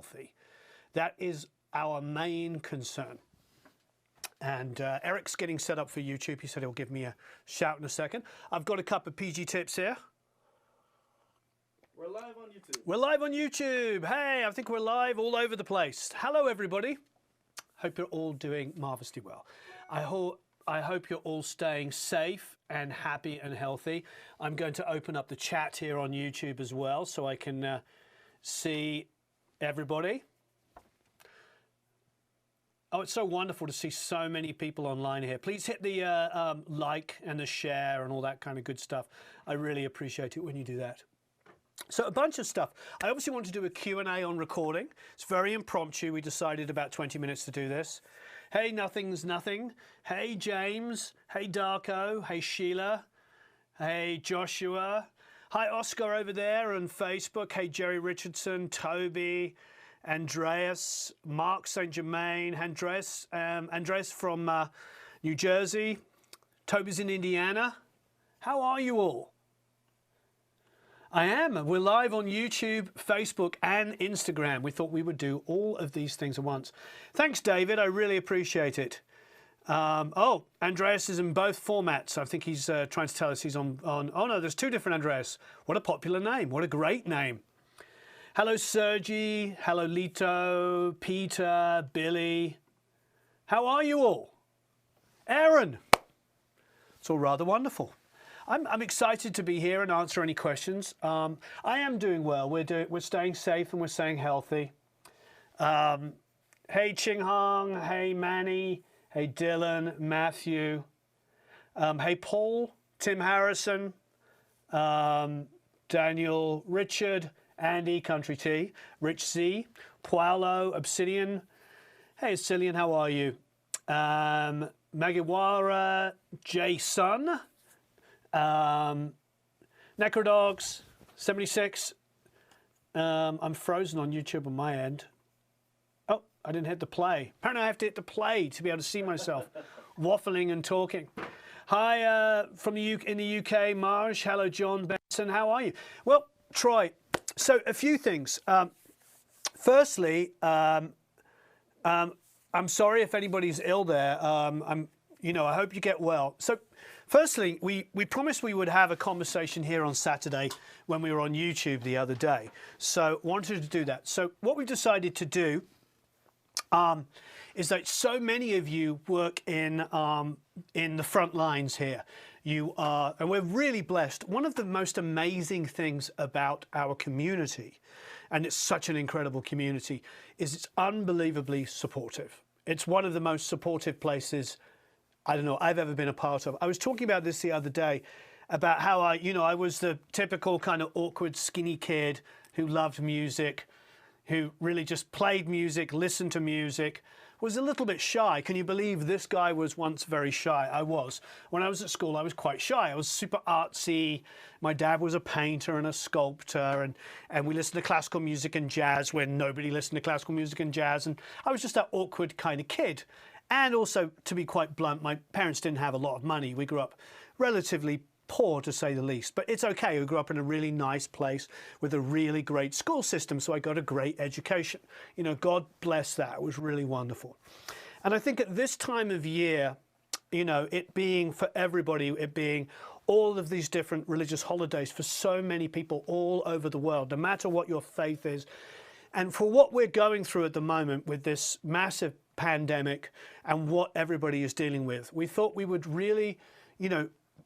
healthy. That is our main concern. And Eric's getting set up for YouTube. He said he'll give me a shout in a second. I've got a cup of PG Tips here. We're live on YouTube. We're live on YouTube. Hey, I think we're live all over the place. Hello, everybody. Hope you're all doing marvelously well. I hope you're all staying safe and happy and healthy. I'm going to open up the chat here on YouTube as well so I can see everybody. Oh, it's so wonderful to see so many people online here. Please hit the like and the share and all that kind of good stuff. I really appreciate it when you do that. So a bunch of stuff. I obviously want to do a Q&A on recording. It's very impromptu. We decided about 20 minutes to do this. Hey, Nothing's Nothing. Hey, James. Hey, Darko. Hey, Sheila. Hey, Joshua. Hi, Oscar over there on Facebook. Hey, Jerry Richardson, Toby, Andreas, Mark St. Germain, Andreas from New Jersey. Toby's in Indiana. How are you all? I am. We're live on YouTube, Facebook, and Instagram. We thought we would do all of these things at once. Thanks, David. I really appreciate it. Oh, Andreas is in both formats. I think he's trying to tell us he's on. Oh, no, there's two different Andreas. What a popular name. What a great name. Hello, Sergi. Hello, Lito, Peter, Billy. How are you all? Aaron. It's all rather wonderful. I'm excited to be here and answer any questions. I am doing well. We're staying safe and we're staying healthy. Hey, Ching Hong. Hey, Manny. Hey, Dylan, Matthew. Hey, Paul, Tim Harrison, Daniel, Richard, Andy, Country Tea, Rich Z, Paulo, Obsidian. Hey, Cillian, how are you? Magiwara, Jason. Necrodogs 76. I'm frozen on YouTube on my end. Oh, I didn't hit the play. Apparently I have to hit the play to be able to see myself waffling and talking. Hi from in the UK, Marge. Hello, John Benson. How are you? Well, Troy. So a few things. Firstly, I'm sorry if anybody's ill there. I hope you get well. So. Firstly, we promised we would have a conversation here on Saturday when we were on YouTube the other day. So wanted to do that. So what we've decided to do is that so many of you work in the front lines here. You are, and we're really blessed. One of the most amazing things about our community, and it's such an incredible community, is it's unbelievably supportive. It's one of the most supportive places I've ever been a part of. I was talking about this the other day, about how I was the typical kind of awkward, skinny kid who loved music, who really just played music, listened to music, was a little bit shy. Can you believe this guy was once very shy? I was. When I was at school, I was quite shy. I was super artsy. My dad was a painter and a sculptor, and we listened to classical music and jazz when nobody listened to classical music and jazz, and I was just that awkward kind of kid. And also, to be quite blunt, my parents didn't have a lot of money. We grew up relatively poor, to say the least. But it's okay. We grew up in a really nice place with a really great school system, so I got a great education. God bless that. It was really wonderful. And I think at this time of year, it being for everybody, it being all of these different religious holidays for so many people all over the world, no matter what your faith is, and for what we're going through at the moment with this massive pandemic and what everybody is dealing with, we thought we would really,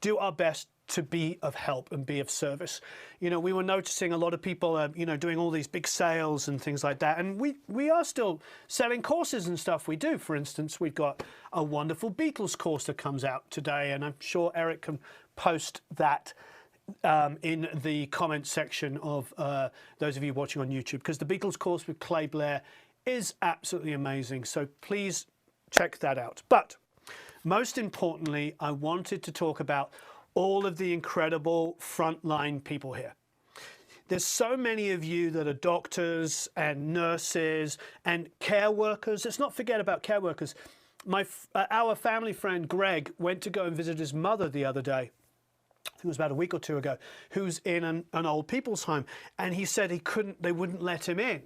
do our best to be of help and be of service. We were noticing a lot of people, doing all these big sales and things like that. And we are still selling courses and stuff we do. For instance, we've got a wonderful Beatles course that comes out today, and I'm sure Eric can post that in the comment section of those of you watching on YouTube, because the Beatles course with Clay Blair is absolutely amazing. So please check that out. But most importantly, I wanted to talk about all of the incredible frontline people here. There's so many of you that are doctors and nurses and care workers. Let's not forget about care workers. Our family friend Greg went to go and visit his mother the other day. I think it was about a week or two ago, who's in an old people's home, and he said they wouldn't let him in.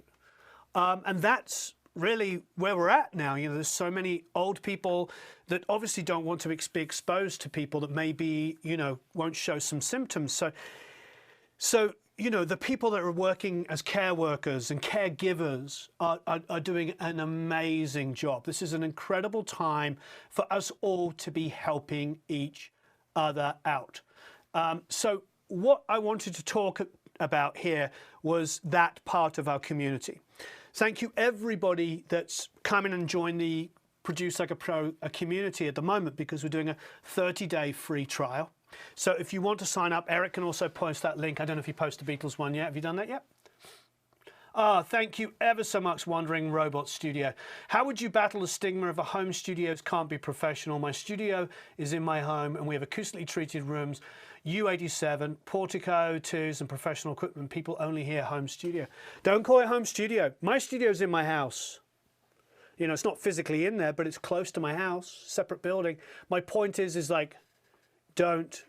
And that's really where we're at now. You know, there's so many old people that obviously don't want to be exposed to people that maybe, you know, won't show some symptoms. So you know, the people that are working as care workers and caregivers are doing an amazing job. This is an incredible time for us all to be helping each other out. So what I wanted to talk about here was that part of our community. Thank you everybody that's come in and joined the Produce Like a Pro community at the moment, because we're doing a 30-day free trial. So if you want to sign up, Eric can also post that link. I don't know if you posted the Beatles one yet. Have you done that yet? Thank you ever so much, Wandering Robot Studio. How would you battle the stigma of a home studios can't be professional? My studio is in my home and we have acoustically treated rooms, U87, portico, twos and professional equipment. People only hear home studio. Don't call it home studio. My studio's in my house. You know, it's not physically in there, but it's close to my house, separate building. My point is like, don't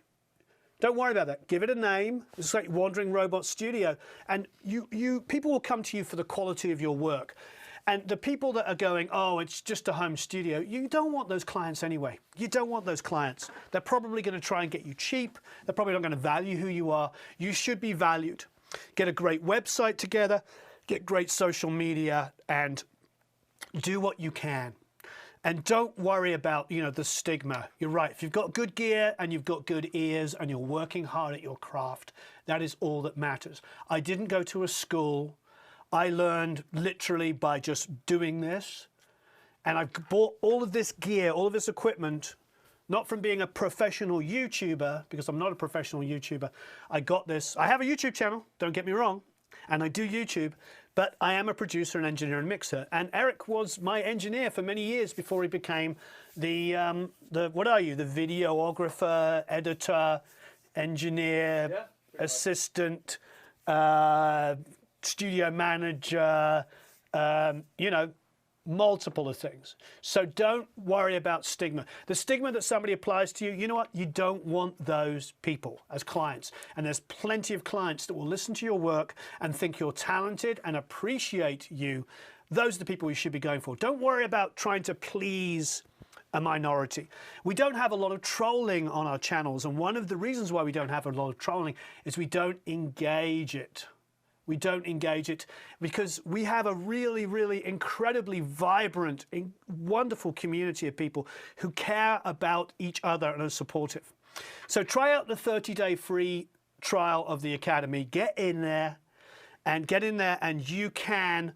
worry about that. Give it a name. It's like Wandering Robot Studio, and people will come to you for the quality of your work. And the people that are going, oh, it's just a home studio, you don't want those clients anyway. You don't want those clients. They're probably going to try and get you cheap. They're probably not going to value who you are. You should be valued. Get a great website together, get great social media, and do what you can. And don't worry about, you know, the stigma. You're right. If you've got good gear and you've got good ears and you're working hard at your craft, that is all that matters. I didn't go to a school. I learned literally by just doing this. And I've bought all of this gear, all of this equipment, not from being a professional YouTuber, because I'm not a professional YouTuber. I got this. I have a YouTube channel, don't get me wrong, and I do YouTube. But I am a producer and engineer and mixer, and Eric was my engineer for many years before he became the what are you? The videographer, editor, engineer, yeah, assistant, studio manager, you know, multiple of things. So don't worry about stigma. The stigma that somebody applies to you, you know what? You don't want those people as clients. And there's plenty of clients that will listen to your work and think you're talented and appreciate you. Those are the people you should be going for. Don't worry about trying to please a minority. We don't have a lot of trolling on our channels, and one of the reasons why we don't have a lot of trolling is we don't engage it. We don't engage it because we have a really, really incredibly vibrant, wonderful community of people who care about each other and are supportive. So try out the 30-day free trial of the Academy. Get in there and you can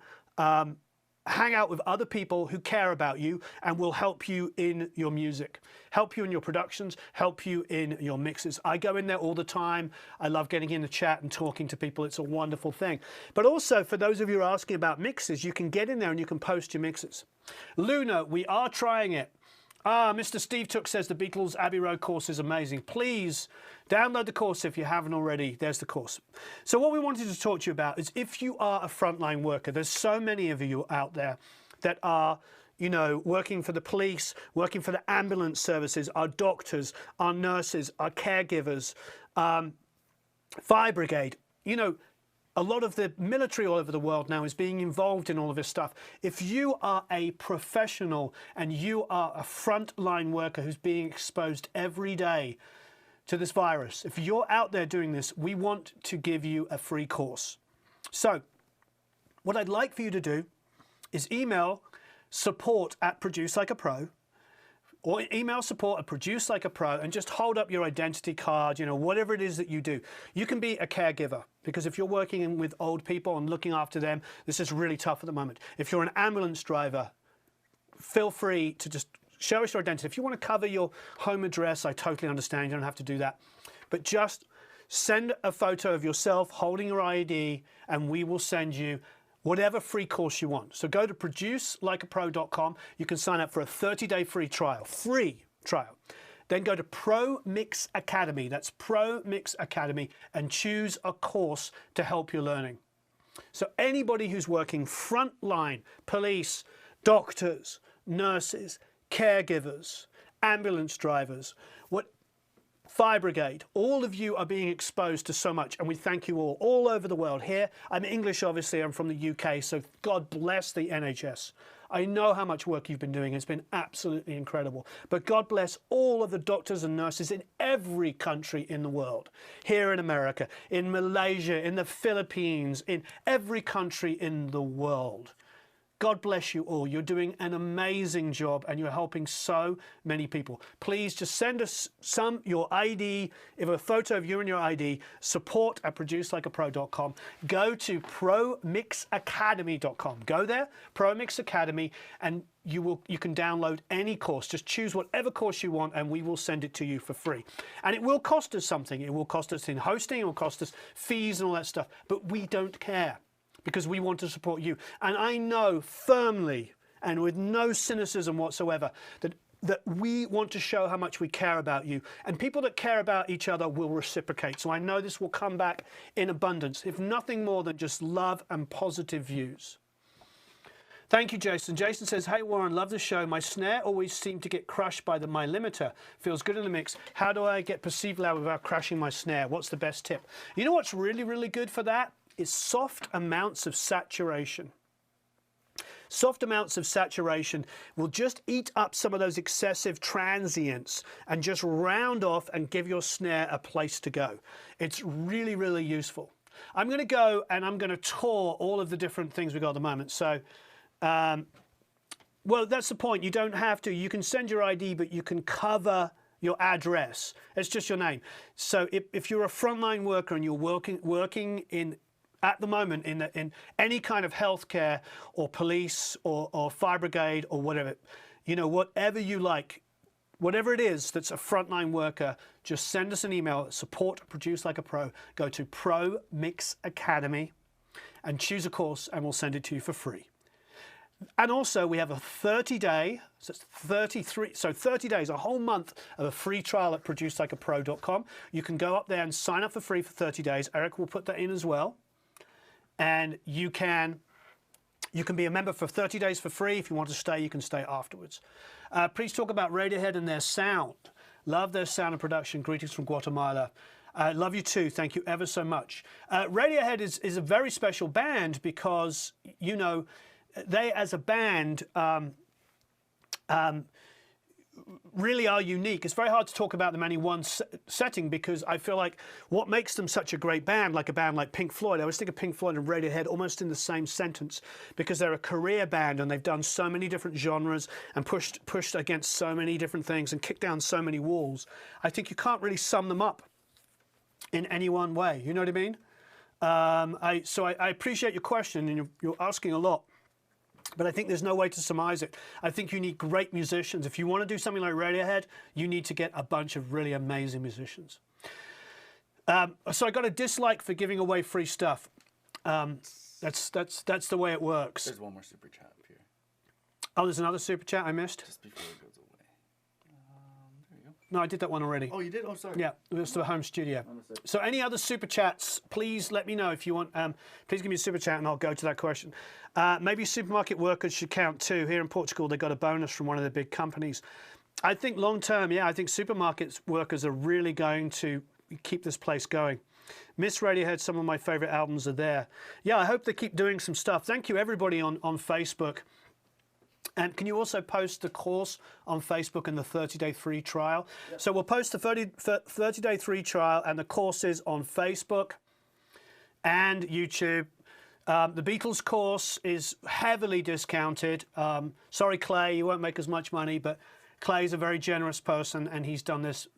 hang out with other people who care about you and will help you in your music, help you in your productions, help you in your mixes. I go in there all the time. I love getting in the chat and talking to people. It's a wonderful thing. But also, for those of you who are asking about mixes, you can get in there and you can post your mixes. Luna, we are trying it. Mr. Steve Took says the Beatles Abbey Road course is amazing. Please download the course if you haven't already. There's the course. So what we wanted to talk to you about is if you are a frontline worker, there's so many of you out there that are, you know, working for the police, working for the ambulance services, our doctors, our nurses, our caregivers, fire brigade, you know, a lot of the military all over the world now is being involved in all of this stuff. If you are a professional and you are a frontline worker who's being exposed every day to this virus, if you're out there doing this, we want to give you a free course. So what I'd like for you to do is email support@ProduceLikeAPro, or email support@ProduceLikeAPro, and just hold up your identity card, you know, whatever it is that you do. You can be a caregiver, because if you're working with old people and looking after them, this is really tough at the moment. If you're an ambulance driver, feel free to just show us your identity. If you want to cover your home address, I totally understand. You don't have to do that. But just send a photo of yourself holding your ID, and we will send you whatever free course you want. So go to producelikeapro.com. You can sign up for a 30-day free trial. Then go to Pro Mix Academy. That's Pro Mix Academy, and choose a course to help your learning. So anybody who's working frontline, police, doctors, nurses, caregivers, ambulance drivers, Fire Brigade, all of you are being exposed to so much, and we thank you all over the world. Here, I'm English, obviously, I'm from the UK, so God bless the NHS. I know how much work you've been doing. It's been absolutely incredible. But God bless all of the doctors and nurses in every country in the world. Here in America, in Malaysia, in the Philippines, in every country in the world. God bless you all. You're doing an amazing job and you're helping so many people. Please just send us your ID, if a photo of you and your ID, support@producelikeapro.com. Go to promixacademy.com. Go there, Promix Academy, and you can download any course. Just choose whatever course you want and we will send it to you for free. And it will cost us something. It will cost us in hosting, it will cost us fees and all that stuff, but we don't care, because we want to support you. And I know firmly and with no cynicism whatsoever that we want to show how much we care about you. And people that care about each other will reciprocate. So I know this will come back in abundance, if nothing more than just love and positive views. Thank you, Jason. Jason says, hey, Warren, love the show. My snare always seemed to get crushed by my limiter. Feels good in the mix. How do I get perceived loud without crashing my snare? What's the best tip? You know what's really, really good for that? Is soft amounts of saturation. Soft amounts of saturation will just eat up some of those excessive transients and just round off and give your snare a place to go. It's really, really useful. I'm going to go and I'm going to tour all of the different things we've got at the moment. So, well, that's the point. You don't have to. You can send your ID, but you can cover your address. It's just your name. So if you're a frontline worker and you're working in at the moment in any kind of healthcare or police or fire brigade or whatever, you know, whatever you like, whatever it is that's a frontline worker, just send us an email, support@producelikeapro. Go to Promix Academy and choose a course and we'll send it to you for free. And also we have a 30-day, so it's 30 days, a whole month of a free trial at producelikeapro.com. You can go up there and sign up for free for 30 days. Eric will put that in as well. And you can be a member for 30 days for free. If you want to stay, you can stay afterwards. Please talk about Radiohead and their sound. Love their sound and production. Greetings from Guatemala. Love you too. Thank you ever so much. Radiohead is a very special band because, you know, they as a band really are unique. It's very hard to talk about them in any one setting because I feel like what makes them such a great band, like a band like Pink Floyd, I always think of Pink Floyd and Radiohead almost in the same sentence because they're a career band and they've done so many different genres and pushed against so many different things and kicked down so many walls. I think you can't really sum them up in any one way. You know what I mean? So I appreciate your question and you're asking a lot. But I think there's no way to surmise it. I think you need great musicians. If you want to do something like Radiohead, you need to get a bunch of really amazing musicians. So I got a dislike for giving away free stuff. That's the way it works. There's one more super chat up here. Oh, there's another super chat I missed? Just before it goes away. There you go. No, I did that one already. Oh, you did? Oh, sorry. Yeah, it was the home studio. So any other super chats, please let me know if you want. Please give me a super chat and I'll go to that question. Maybe supermarket workers should count too. Here in Portugal, they got a bonus from one of the big companies. I think long term, yeah, I think supermarket workers are really going to keep this place going. Miss Radiohead, some of my favorite albums are there. Yeah, I hope they keep doing some stuff. Thank you everybody on Facebook. And can you also post the course on Facebook and the 30-day free trial? Yep. So we'll post the 30-day free trial and the courses on Facebook and YouTube. The Beatles course is heavily discounted. Sorry, Clay, you won't make as much money, but Clay's a very generous person and he's done this,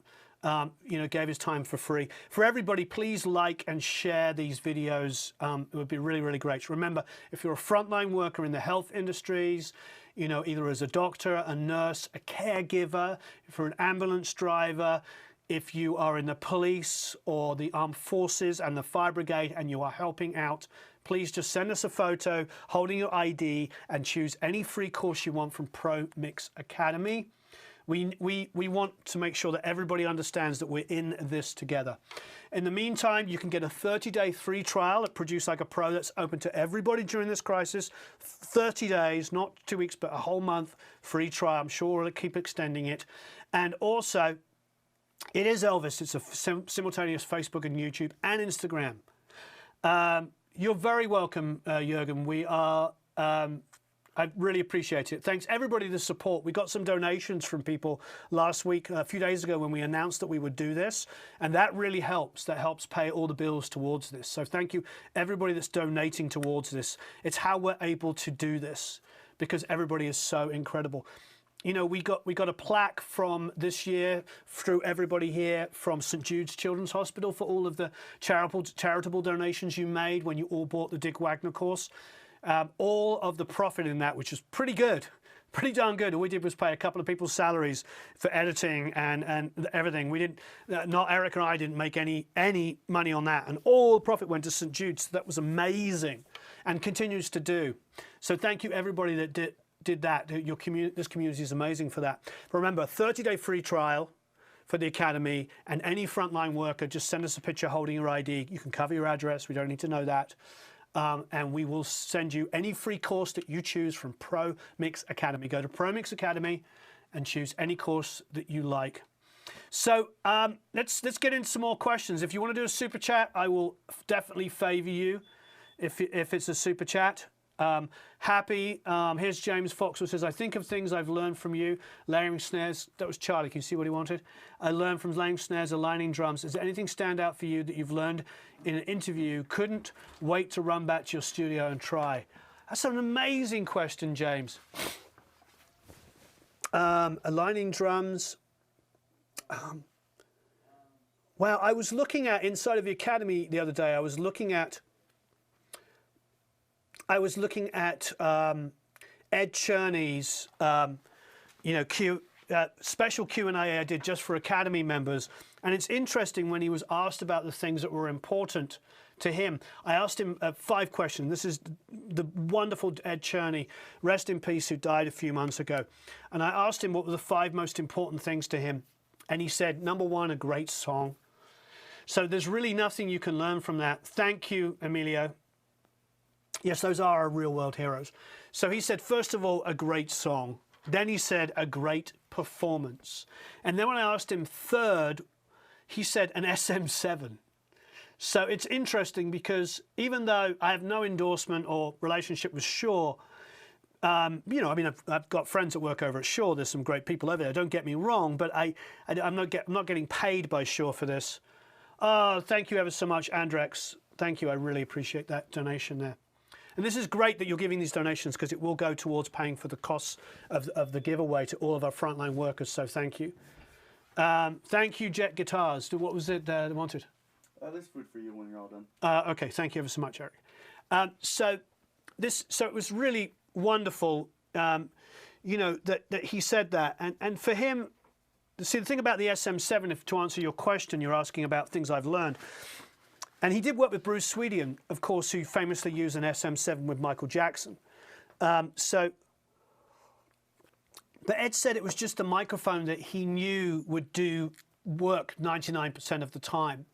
you know, gave his time for free. For everybody, please like and share these videos. It would be really, really great. Remember, if you're a frontline worker in the health industries, you know, either as a doctor, a nurse, a caregiver, if you're an ambulance driver, if you are in the police or the armed forces and the fire brigade and you are helping out, please just send us a photo holding your ID and choose any free course you want from Promix Academy. We want to make sure that everybody understands that we're in this together. In the meantime, you can get a 30-day free trial at Produce Like a Pro that's open to everybody during this crisis. 30 days, not 2 weeks, but a whole month free trial. I'm sure we'll keep extending it. And also, It is Elvis. It's a simultaneous Facebook and YouTube and Instagram. You're very welcome, Jürgen. We are. I really appreciate it. Thanks everybody for the support. We got some donations from people last week, a few days ago, when we announced that we would do this, and that really helps. That helps pay all the bills towards this. So thank you everybody that's donating towards this. It's how we're able to do this because everybody is so incredible. You know, we got a plaque from this year through everybody here from St. Jude's Children's Hospital for all of the charitable donations you made when you all bought the Dick Wagner course. All of the profit in that, which is pretty good, pretty darn good. All we did was pay a couple of people's salaries for editing and everything. We didn't, not Eric and I didn't make any money on that, and all the profit went to St. Jude's. So that was amazing, and continues to do. So thank you everybody that did that. This community is amazing for that. But remember, a 30-day free trial for the Academy, and any frontline worker, just send us a picture holding your ID. You can cover your address. We don't need to know that. And we will send you any free course that you choose from Pro Mix Academy. Go to Pro Mix Academy and choose any course that you like. So let's get into some more questions. If you want to do a super chat, I will definitely favor you if it's a super chat. Happy. Here's James Fox, who says, I think of things I've learned from you. Layering snares. That was Charlie. Can you see what he wanted? I learned from layering snares, aligning drums. Does anything stand out for you that you've learned in an interview? Couldn't wait to run back to your studio and try. That's an amazing question, James. Aligning drums. Well, I was looking at inside of the Academy the other day. I was looking at Ed Cherney's, special Q&A I did just for Academy members. And it's interesting when he was asked about the things that were important to him. I asked him 5 questions. This is the wonderful Ed Cherney, rest in peace, who died a few months ago. And I asked him what were the 5 most important things to him. And he said, number 1, a great song. So there's really nothing you can learn from that. Thank you, Emilio. Yes, those are our real world heroes. So he said, first of all, a great song. Then he said, a great performance. And then when I asked him third, he said an SM7. So it's interesting because even though I have no endorsement or relationship with Shure, I've got friends that work over at Shure. There's some great people over there. Don't get me wrong, but I'm not getting paid by Shure for this. Oh, thank you ever so much, Andrex. Thank you. I really appreciate that donation there. And this is great that you're giving these donations because it will go towards paying for the costs of the giveaway to all of our frontline workers. So thank you. Thank you, Jet Guitars. What was it they wanted? There's food for you when you're all done. Okay, thank you ever so much, Eric. So it was really wonderful, that he said that. And for him, see, the thing about the SM7, to answer your question, you're asking about things I've learned. And he did work with Bruce Swedian, of course, who famously used an SM7 with Michael Jackson. But Ed said it was just a microphone that he knew would do work 99% of the time.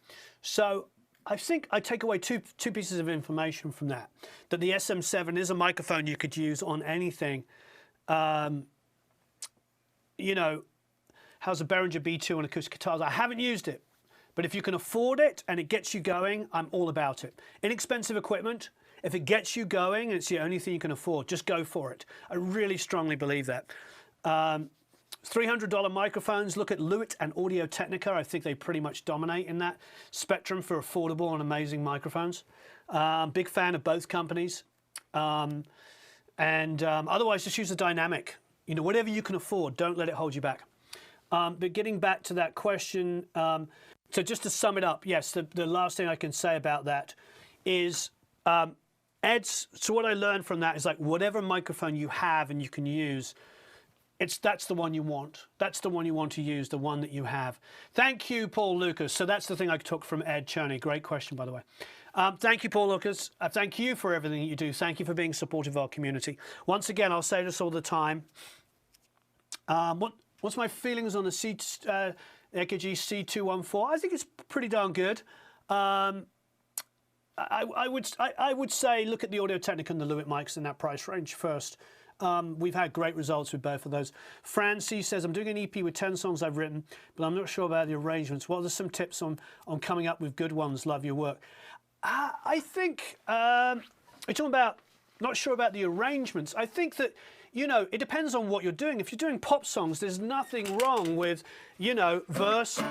So I think I take away two pieces of information from that. That the SM7 is a microphone you could use on anything. How's a Behringer B2 on acoustic guitars? I haven't used it. But if you can afford it and it gets you going, I'm all about it. Inexpensive equipment, if it gets you going and it's the only thing you can afford, just go for it. I really strongly believe that. $300 microphones, look at Lewitt and Audio Technica. I think they pretty much dominate in that spectrum for affordable and amazing microphones. Big fan of both companies. Otherwise, just use a dynamic. Whatever you can afford, don't let it hold you back. But getting back to that question, so just to sum it up, yes, the last thing I can say about that is so what I learned from that is like whatever microphone you have and you can use, that's the one you want. That's the one you want to use, the one that you have. Thank you, Paul Lucas. So that's the thing I took from Ed Cherney. Great question, by the way. Thank you, Paul Lucas. Thank you for everything that you do. Thank you for being supportive of our community. Once again, I'll say this all the time. What's my feelings on the EKG C214? I think it's pretty darn good. I would say look at the Audio Technica and the Lewitt mics in that price range first. We've had great results with both of those. Francie says, I'm doing an EP with 10 songs I've written, but I'm not sure about the arrangements. What are some tips on coming up with good ones? Love your work. I think, you're talking about, not sure about the arrangements. I think that, you know, it depends on what you're doing. If you're doing pop songs, there's nothing wrong with, you know, verse,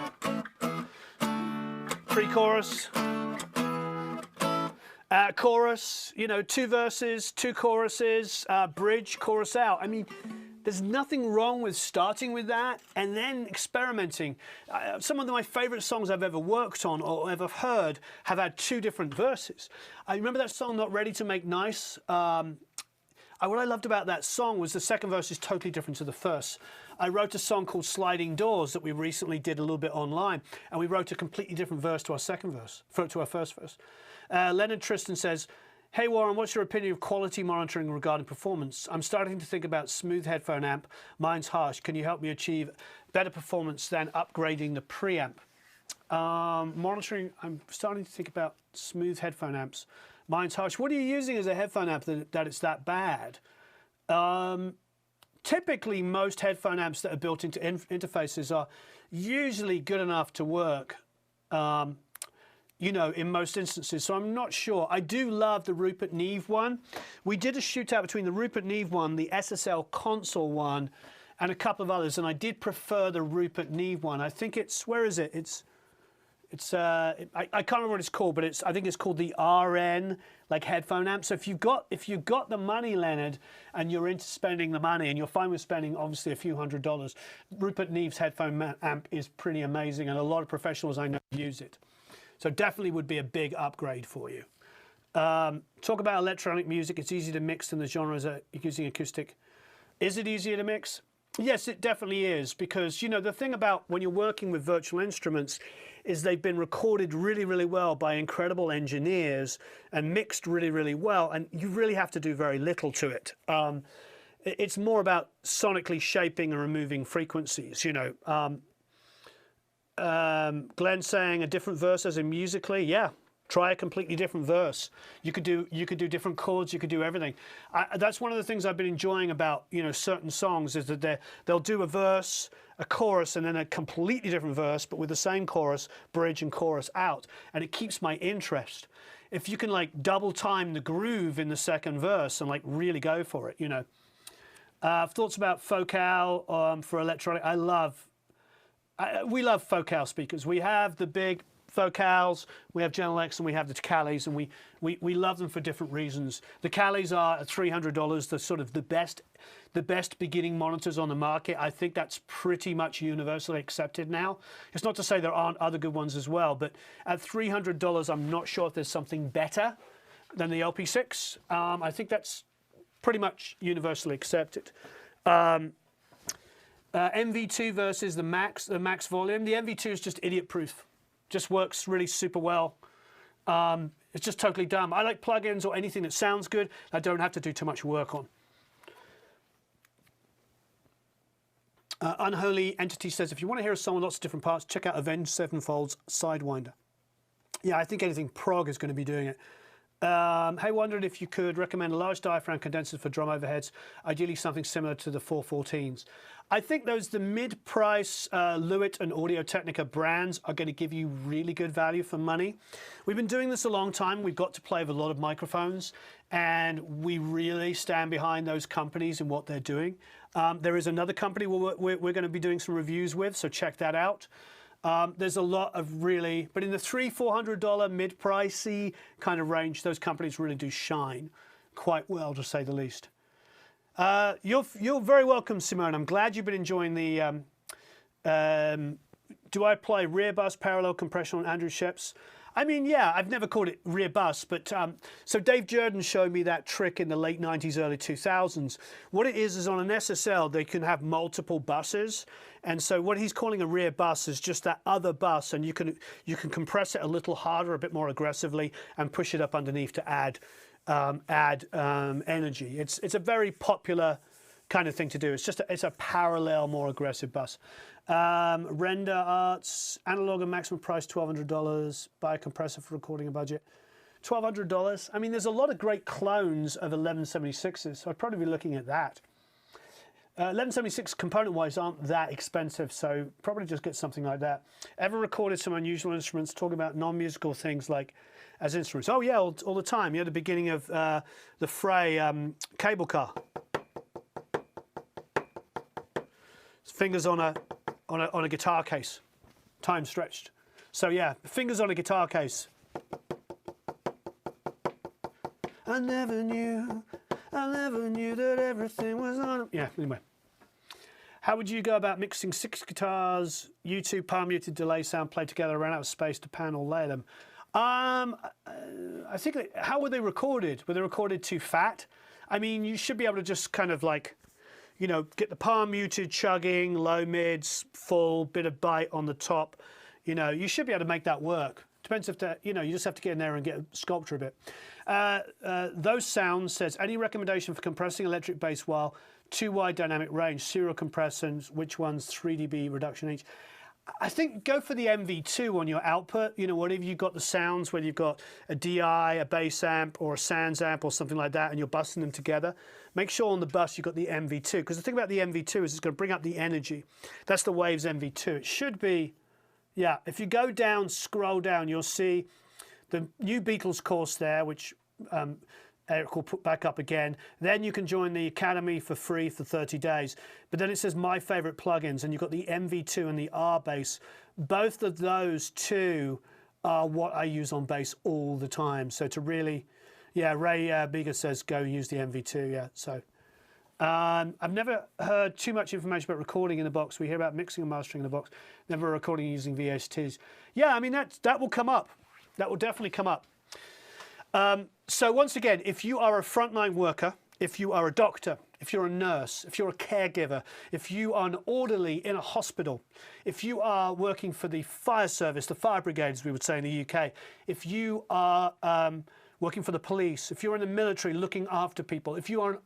pre-chorus, chorus, you know, 2 verses, 2 choruses, bridge, chorus out. I mean, there's nothing wrong with starting with that and then experimenting. Some of my favorite songs I've ever worked on or ever heard have had 2 different verses. I remember that song, Not Ready to Make Nice. What I loved about that song was the second verse is totally different to the first. I wrote a song called Sliding Doors that we recently did a little bit online, and we wrote a completely different verse to our second verse, to our first verse. Leonard Tristan says, hey Warren, what's your opinion of quality monitoring regarding performance? I'm starting to think about smooth headphone amp. Mine's harsh. Can you help me achieve better performance than upgrading the preamp? Monitoring, I'm starting to think about smooth headphone amps. Mine's harsh. What are you using as a headphone amp that it's that bad? Typically, most headphone amps that are built into interfaces are usually good enough to work, you know, in most instances. So I'm not sure. I do love the Rupert Neve one. We did a shootout between the Rupert Neve one, the SSL console one, and a couple of others, and I did prefer the Rupert Neve one. I think it's, where is it? I can't remember what it's called, but I think it's called the RN, like headphone amp. So if you've got the money, Leonard, and you're into spending the money, and you're fine with spending obviously a few $100s, Rupert Neve's headphone amp is pretty amazing, and a lot of professionals I know use it. So definitely would be a big upgrade for you. Talk about electronic music. It's easy to mix than the genres are using acoustic. Is it easier to mix? Yes, it definitely is, because, you know, the thing about when you're working with virtual instruments is they've been recorded really, really well by incredible engineers and mixed really, really well, and you really have to do very little to it. It's more about sonically shaping and removing frequencies, you know. Glenn saying a different verse as in musically, yeah. Try a completely different verse. You could do different chords. You could do everything. That's one of the things I've been enjoying about, you know, certain songs, is that they'll do a verse, a chorus, and then a completely different verse, but with the same chorus, bridge and chorus out, and it keeps my interest. If you can like double time the groove in the second verse and like really go for it, you know. Thoughts about Focal for electronic? We love Focal speakers. We have the big Focals, we have General X, and we have the Calais, and we love them for different reasons. The Calais are at $300, the sort of the best beginning monitors on the market. I think that's pretty much universally accepted now. It's not to say there aren't other good ones as well, but at $300, I'm not sure if there's something better than the LP6. I think that's pretty much universally accepted. MV2 versus the max volume. The MV2 is just idiot proof. Just works really super well. It's just totally dumb. I like plugins or anything that sounds good I don't have to do too much work on. Unholy Entity says, if you want to hear a song with lots of different parts, check out Avenged Sevenfold's Sidewinder. Yeah, I think anything prog is going to be doing it. Hey, wondered if you could recommend a large diaphragm condenser for drum overheads, ideally something similar to the 414s. I think the mid-price Lewitt and Audio-Technica brands are going to give you really good value for money. We've been doing this a long time. We've got to play with a lot of microphones, and we really stand behind those companies and what they're doing. There is another company we're going to be doing some reviews with, so check that out. There's a lot of really, but in the $300-400 mid-pricey kind of range, those companies really do shine quite well, to say the least. You're very welcome, Simone. I'm glad you've been enjoying the. Do I apply rear bus parallel compression on Andrew Sheps? I mean, yeah, I've never called it rear bus, but so Dave Jordan showed me that trick in the late 90s, early 2000s. What it is on an SSL, they can have multiple buses. And so what he's calling a rear bus is just that other bus, and you can compress it a little harder, a bit more aggressively, and push it up underneath to add energy. It's a very popular kind of thing to do. It's a parallel, more aggressive bus. Render Arts, analog and maximum price $1,200. Buy a compressor for recording a budget. $1,200. I mean, there's a lot of great clones of 1176s, so I'd probably be looking at that. 1176 component-wise aren't that expensive, so probably just get something like that. Ever recorded some unusual instruments? Talking about non-musical things like as instruments. Oh yeah, all the time. Yeah, the beginning of the Fray cable car. Fingers on a guitar case, time stretched. So yeah, fingers on a guitar case. I never knew that everything was on. Yeah, anyway. How would you go about mixing 6 guitars, U2 palm muted delay sound played together, ran out of space to pan or layer them? I think, how were they recorded? Were they recorded too fat? I mean, you should be able to just kind of like, you know, get the palm muted, chugging, low mids, full, bit of bite on the top. You know, you should be able to make that work. Depends if that, you know, you just have to get in there and get a sculpture a bit. Those sounds says, any recommendation for compressing electric bass while too wide dynamic range, serial compressors, which ones, 3 dB reduction each? I think go for the MV2 on your output. You know, whatever you've got the sounds, whether you've got a DI, a bass amp, or a Sans amp, or something like that, and you're busting them together, make sure on the bus you've got the MV2. Because the thing about the MV2 is it's going to bring up the energy. That's the Waves MV2. It should be, yeah, if you go down, scroll down, you'll see the new Beatles course there, which Eric will put back up again. Then you can join the Academy for free for 30 days. But then it says My Favorite Plugins, and you've got the MV2 and the R bass. Both of those two are what I use on bass all the time. So to really, yeah, Ray Bega says go use the MV2, yeah. So I've never heard too much information about recording in the box. We hear about mixing and mastering in the box, never recording using VSTs. Yeah, I mean, that will come up. That will definitely come up. So once again, if you are a frontline worker, if you are a doctor, if you're a nurse, if you're a caregiver, if you are an orderly in a hospital, if you are working for the fire service, the fire brigades, we would say in the UK, if you are working for the police, if you're in the military looking after people, if you are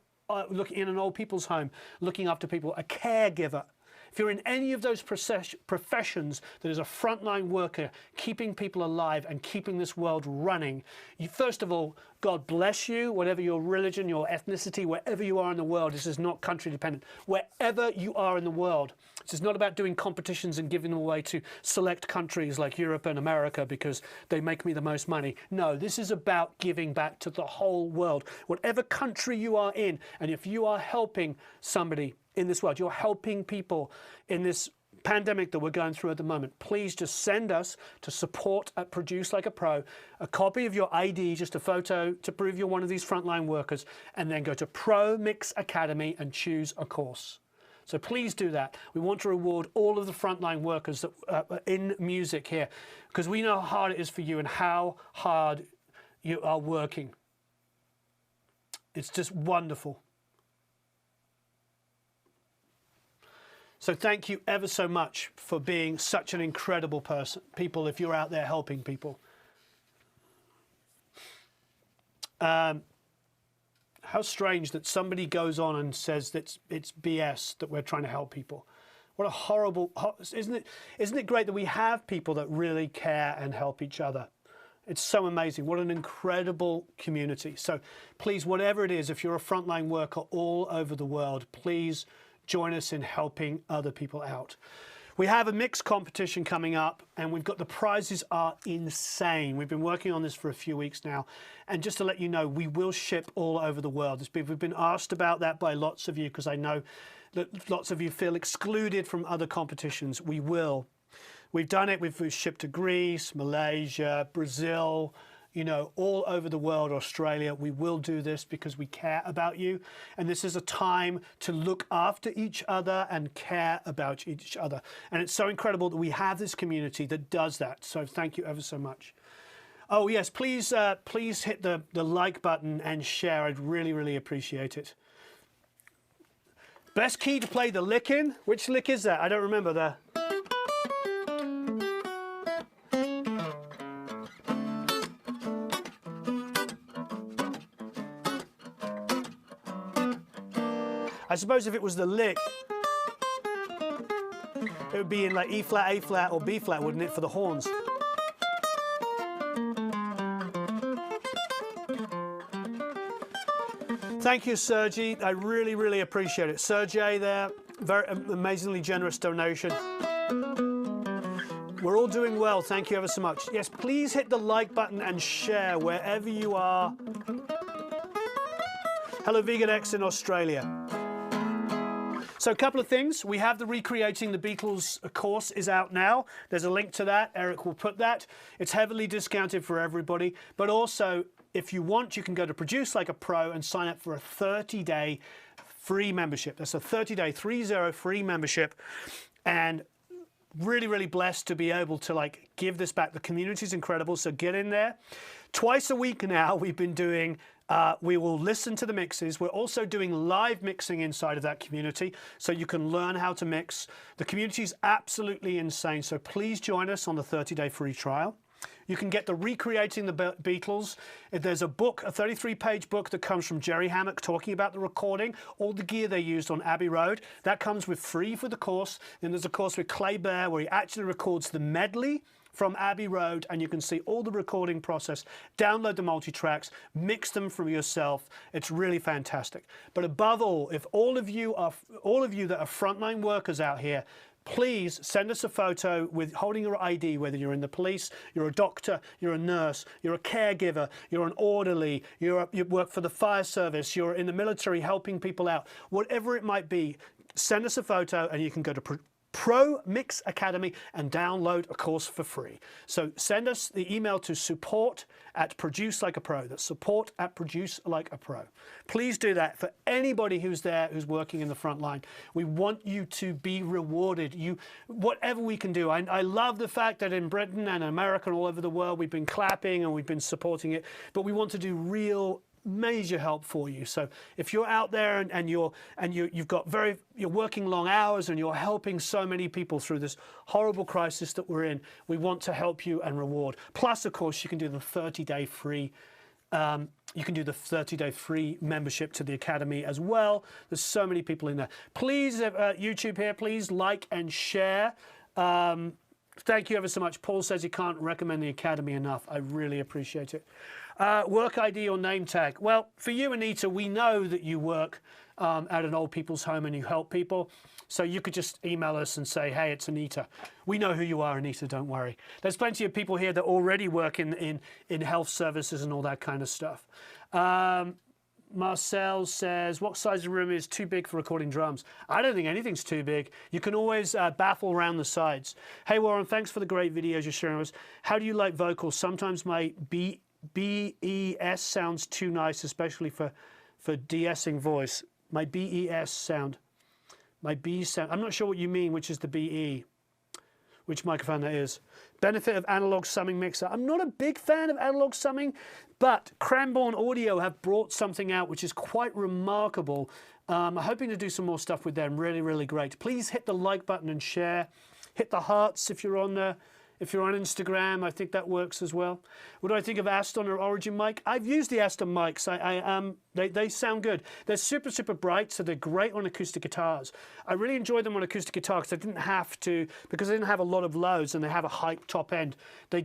looking in an old people's home looking after people, a caregiver, if you're in any of those professions that is a frontline worker, keeping people alive and keeping this world running, you, first of all, God bless you, whatever your religion, your ethnicity, wherever you are in the world. This is not country dependent. Wherever you are in the world, this is not about doing competitions and giving them away to select countries like Europe and America because they make me the most money. No, this is about giving back to the whole world. Whatever country you are in, and if you are helping somebody in this world, you're helping people in this pandemic that we're going through at the moment, please just send us to support at Produce Like a Pro a copy of your ID, just a photo to prove you're one of these frontline workers, and then go to Pro Mix Academy and choose a course. So please do that. We want to reward all of the frontline workers that, in music here, because we know how hard it is for you and how hard you are working. It's just wonderful. So thank you ever so much for being such an incredible person, people, if you're out there helping people. How strange that somebody goes on and says that it's BS that we're trying to help people. What a horrible, isn't it great that we have people that really care and help each other? It's so amazing. What an incredible community. So please, whatever it is, if you're a frontline worker all over the world, please join us in helping other people out. We have a mix competition coming up, and we've got the prizes are insane. We've been working on this for a few weeks now, and just to let you know, we will ship all over the world. We've been asked about that by lots of you because I know that lots of you feel excluded from other competitions. We will. We've done it. We've shipped to Greece, Malaysia, Brazil, you know, all over the world, Australia. We will do this because we care about you. And this is a time to look after each other and care about each other. And it's so incredible that we have this community that does that. So thank you ever so much. Oh, yes, please, please hit the like button and share. I'd really, really appreciate it. Best key to play the lick in? Which lick is that? I don't remember the... I suppose if it was the lick, it would be in like E flat, A flat, or B flat, wouldn't it, for the horns? Thank you, Sergey. I really, really appreciate it. Sergey there, very amazingly generous donation. We're all doing well. Thank you ever so much. Yes, please hit the like button and share wherever you are. Hello, Vegan X in Australia. So a couple of things. We have the Recreating the Beatles course is out now. There's a link to that. Eric will put that. It's heavily discounted for everybody. But also, if you want, you can go to Produce Like a Pro and sign up for a 30-day free membership. That's a 30-day, 30 free membership. And really, really blessed to be able to like give this back. The community is incredible, so get in there. Twice a week now we've been doing, we will listen to the mixes. We're also doing live mixing inside of that community, so you can learn how to mix. The community is absolutely insane, so please join us on the 30-day free trial. You can get the Recreating the Beatles. There's a book, a 33-page book that comes from Jerry Hammock talking about the recording, all the gear they used on Abbey Road. That comes with free for the course. Then there's a course with Clay Bear where he actually records the medley from Abbey Road, and you can see all the recording process. Download the multi-tracks, mix them from yourself. It's really fantastic. But above all, if all of you that are frontline workers out here, please send us a photo with holding your ID, whether you're in the police, you're a doctor, you're a nurse, you're a caregiver, you're an orderly, you work for the fire service, you're in the military helping people out, whatever it might be, send us a photo and you can go to Pro Mix Academy and download a course for free. So send us the email to support@producelikeapro. That's support@producelikeapro. Please do that for anybody who's there, who's working in the front line. We want you to be rewarded. Whatever we can do. I love the fact that in Britain and America and all over the world, we've been clapping and we've been supporting it, but we want to do real major help for you. So if you're out there and you're working long hours and you're helping so many people through this horrible crisis that we're in, we want to help you and reward. Plus, of course, you can do the 30-day free. You can do the 30-day free membership to the Academy as well. There's so many people in there. Please, YouTube here, please like and share. Thank you ever so much. Paul says he can't recommend the Academy enough. I really appreciate it. Work ID or name tag. Well, for you, Anita, we know that you work at an old people's home and you help people. So you could just email us and say, hey, it's Anita. We know who you are, Anita, don't worry. There's plenty of people here that already work in health services and all that kind of stuff. Marcel says, what size of room is too big for recording drums? I don't think anything's too big. You can always baffle around the sides. Hey, Warren, thanks for the great videos you're sharing with us. How do you like vocals? Sometimes my BES sounds too nice, especially for de-essing voice. My BES sound. My B sound. I'm not sure what you mean, which is the BE. Which microphone that is. Benefit of analog summing mixer. I'm not a big fan of analog summing, but Cranbourne Audio have brought something out which is quite remarkable. I'm hoping to do some more stuff with them. Really, really great. Please hit the like button and share. Hit the hearts if you're on there. If you're on Instagram, I think that works as well. What do I think of Aston or Origin mic? I've used the Aston mics. They sound good. They're super, super bright, so they're great on acoustic guitars. I really enjoy them on acoustic guitar because I didn't have to, because I didn't have a lot of lows and they have a high top end. They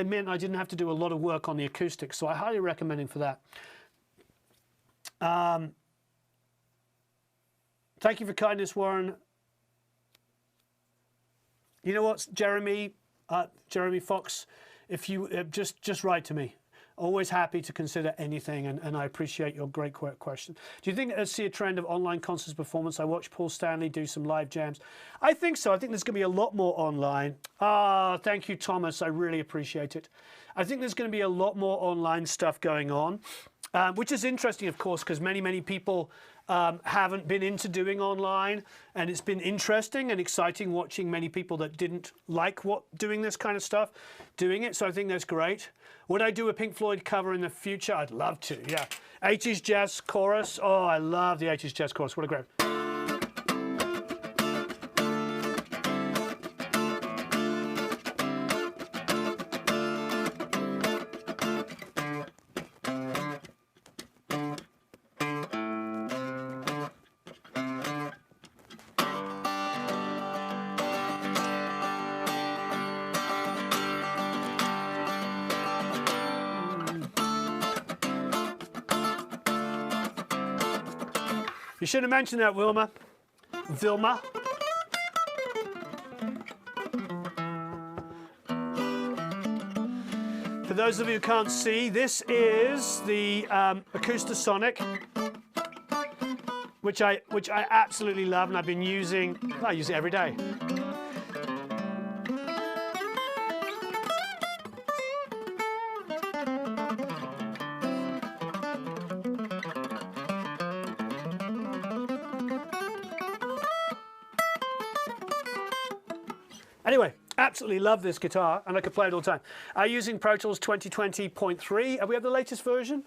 meant I didn't have to do a lot of work on the acoustics, so I highly recommend them for that. Thank you for kindness, Warren. You know what, Jeremy Fox, if you just write to me. Always happy to consider anything, and I appreciate your great question. Do you think I see a trend of online concerts performance? I watched Paul Stanley do some live jams. I think so. I think there's going to be a lot more online. Thank you, Thomas. I really appreciate it. I think there's going to be a lot more online stuff going on, which is interesting, of course, because many people haven't been into doing online, and it's been interesting and exciting watching many people that didn't like doing this kind of stuff doing it. So I think that's great. Would I do a Pink Floyd cover in the future? I'd love to, yeah. 80s jazz chorus. Oh, I love the 80s jazz chorus. What a great. should have mentioned that, Wilma. Vilma. For those of you who can't see, this is the Acoustasonic, which I absolutely love, and I've been using. I use it every day. Anyway, absolutely love this guitar, and I could play it all the time. I'm using Pro Tools 2020.3. Are we have the latest version?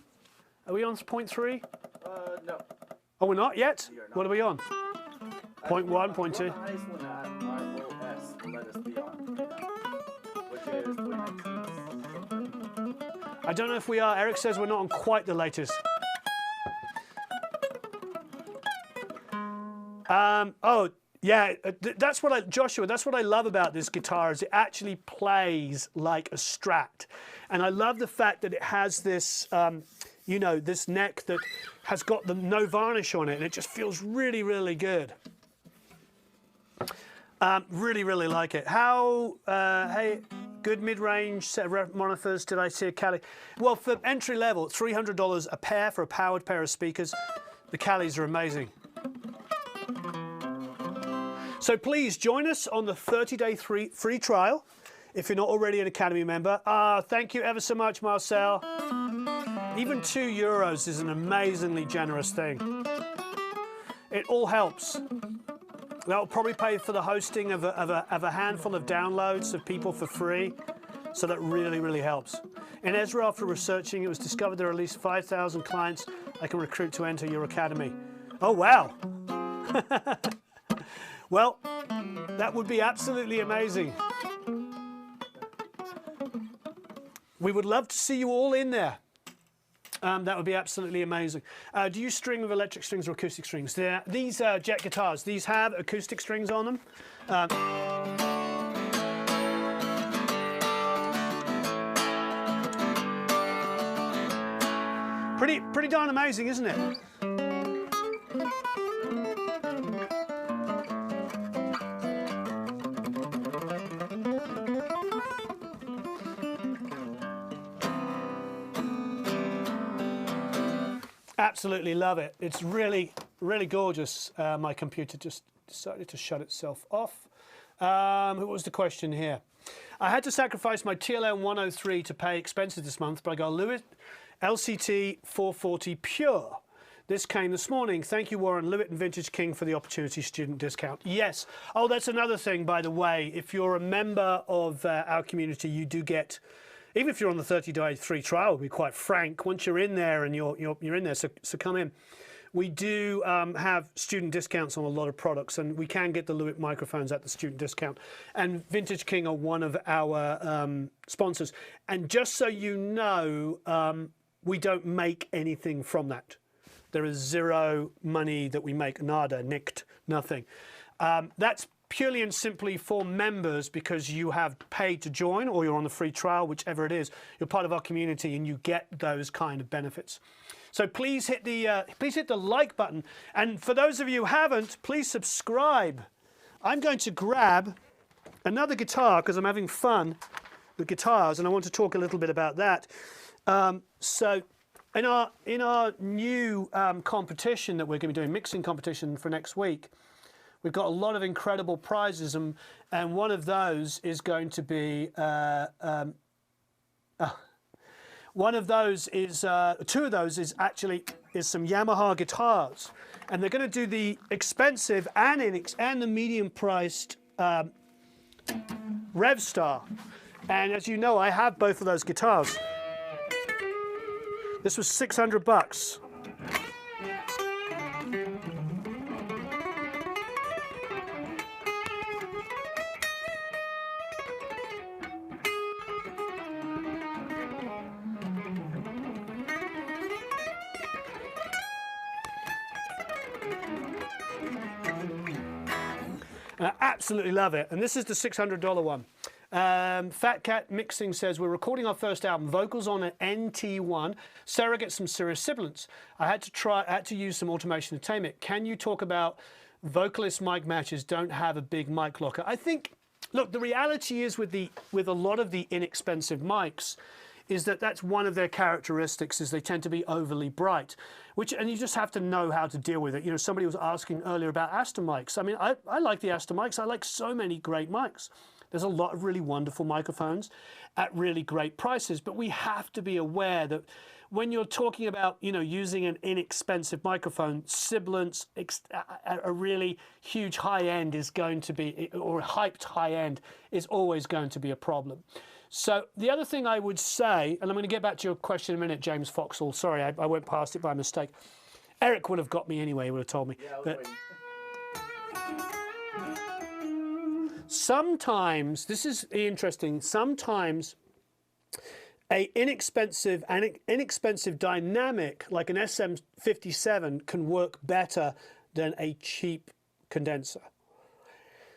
Are we on 0.3? No. Oh, we're not yet? Not. What are we on? 0.1, 0.2? The highest one that ROS let us be on, which is 2019. I don't know if we are. Eric says we're not on quite the latest. Oh, yeah, that's what Joshua, that's what I love about this guitar, is it actually plays like a Strat. And I love the fact that it has this, you know, this neck that has got no varnish on it, and it just feels really, really good. Really, really like it. How, hey, good mid-range set of monitors did I see a Cali? Well, for entry level, $300 a pair for a powered pair of speakers. The Calis are amazing. So please join us on the 30-day free trial if you're not already an Academy member. Thank you ever so much, Marcel. Even €2 is an amazingly generous thing. It all helps. That'll probably pay for the hosting of a handful of downloads of people for free. So that really, really helps. In Ezra, after researching, it was discovered there are at least 5,000 clients I can recruit to enter your Academy. Oh, wow. Well, that would be absolutely amazing. We would love to see you all in there. That would be absolutely amazing. Do you string with electric strings or acoustic strings? These jet guitars, these have acoustic strings on them. Pretty darn amazing, isn't it? Absolutely love it. It's really, really gorgeous. My computer just decided to shut itself off. What was the question here? I had to sacrifice my TLM 103 to pay expenses this month, but I got a Lewitt LCT 440 Pure. This came this morning. Thank you, Warren, Lewitt and Vintage King, for the opportunity student discount. Yes. Oh, that's another thing, by the way. If you're a member of our community, you do get, even if you're on the 30-day free trial, to be quite frank, once you're in there and you're in there, so come in. We do have student discounts on a lot of products, and we can get the Lewitt microphones at the student discount. And Vintage King are one of our sponsors. And just so you know, we don't make anything from that. There is zero money that we make, nada, nicked, nothing. That's purely and simply for members, because you have paid to join or you're on the free trial, whichever it is. You're part of our community and you get those kind of benefits. So please hit the like button. And for those of you who haven't, please subscribe. I'm going to grab another guitar because I'm having fun with guitars, and I want to talk a little bit about that. So in our new competition that we're going to be doing, mixing competition for next week, we've got a lot of incredible prizes, and one of those is going to be one of those is two of those is some Yamaha guitars, and they're going to do the expensive and the medium priced Revstar. And as you know, I have both of those guitars. This was $600. And I absolutely love it. And this is the $600 one. Fat Cat Mixing says, we're recording our first album, vocals on an NT1. Sarah gets some serious sibilance. I had to use some automation to tame it. Can you talk about vocalist mic matches don't have a big mic locker? I think, look, the reality is with a lot of the inexpensive mics is that that's one of their characteristics, is they tend to be overly bright, and you just have to know how to deal with it. You know, somebody was asking earlier about Aston mics. I mean, I like the Aston mics. I like so many great mics. There's a lot of really wonderful microphones at really great prices, but we have to be aware that when you're talking about, you know, using an inexpensive microphone, sibilance, a really huge high end is going to be, or a hyped high end is always going to be a problem. So the other thing I would say, and I'm going to get back to your question in a minute, James Foxall. Sorry, I went past it by mistake. Eric would have got me anyway, he would have told me. Yeah, But sometimes, this is interesting, sometimes an inexpensive dynamic like an SM57 can work better than a cheap condenser.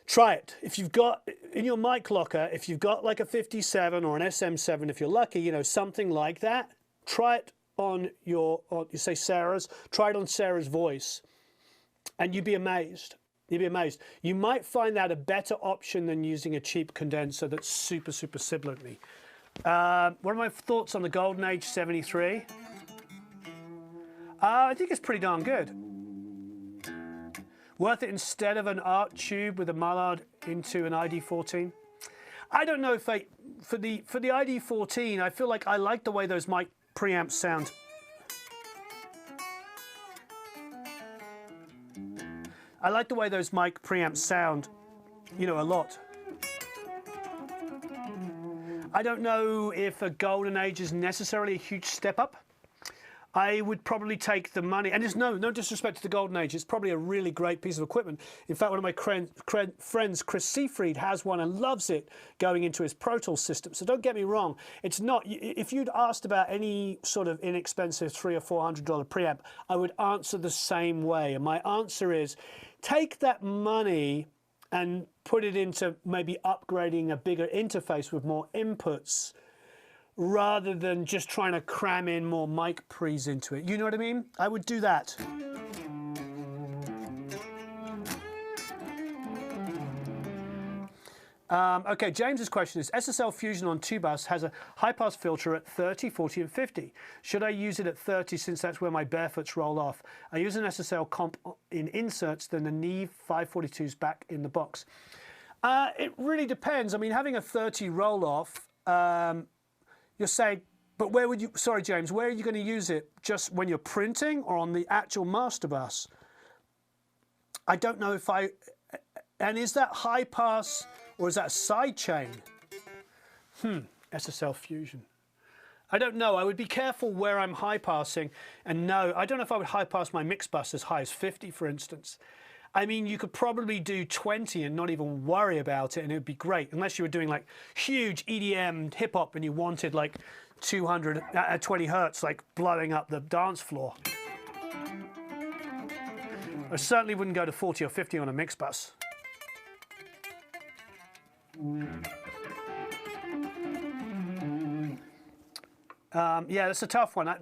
Try it. If you've got, in your mic locker, if you've got like a 57 or an SM7, if you're lucky, you know, something like that, try it on you say Sarah's, try it on Sarah's voice, and you'd be amazed. You'd be amazed. You might find that a better option than using a cheap condenser that's super, super sibilantly. What are my thoughts on the Golden Age 73? I think it's pretty darn good. Worth it instead of an art tube with a mallard into an ID14? I don't know if for the ID14, I feel like I like the way those mic preamps sound. I like the way those mic preamps sound, you know, a lot. I don't know if a Golden Age is necessarily a huge step up. I would probably take the money, and there's no disrespect to the Golden Age, it's probably a really great piece of equipment. In fact, one of my friends, Chris Seafried, has one and loves it going into his Pro Tools system. So don't get me wrong, it's not, if you'd asked about any sort of inexpensive $300 or $400 preamp, I would answer the same way. And my answer is, take that money and put it into maybe upgrading a bigger interface with more inputs, rather than just trying to cram in more mic pre's into it. You know what I mean? I would do that. Okay, James's question is, SSL Fusion on 2-bus has a high-pass filter at 30, 40 and 50. Should I use it at 30 since that's where my barefoots roll off? I use an SSL comp in inserts than the Neve 542s back in the box. It really depends. I mean, having a 30 roll-off, you're saying, but where would you, sorry James, where are you going to use it? Just when you're printing or on the actual master bus? I don't know if and is that high pass or is that a side chain? SSL Fusion. I don't know, I would be careful where I'm high passing, and no, I don't know if I would high pass my mix bus as high as 50, for instance. I mean, you could probably do 20 and not even worry about it, and it would be great, unless you were doing like huge EDM hip hop and you wanted like 220 hertz, like blowing up the dance floor. I certainly wouldn't go to 40 or 50 on a mix bus. Yeah, that's a tough one.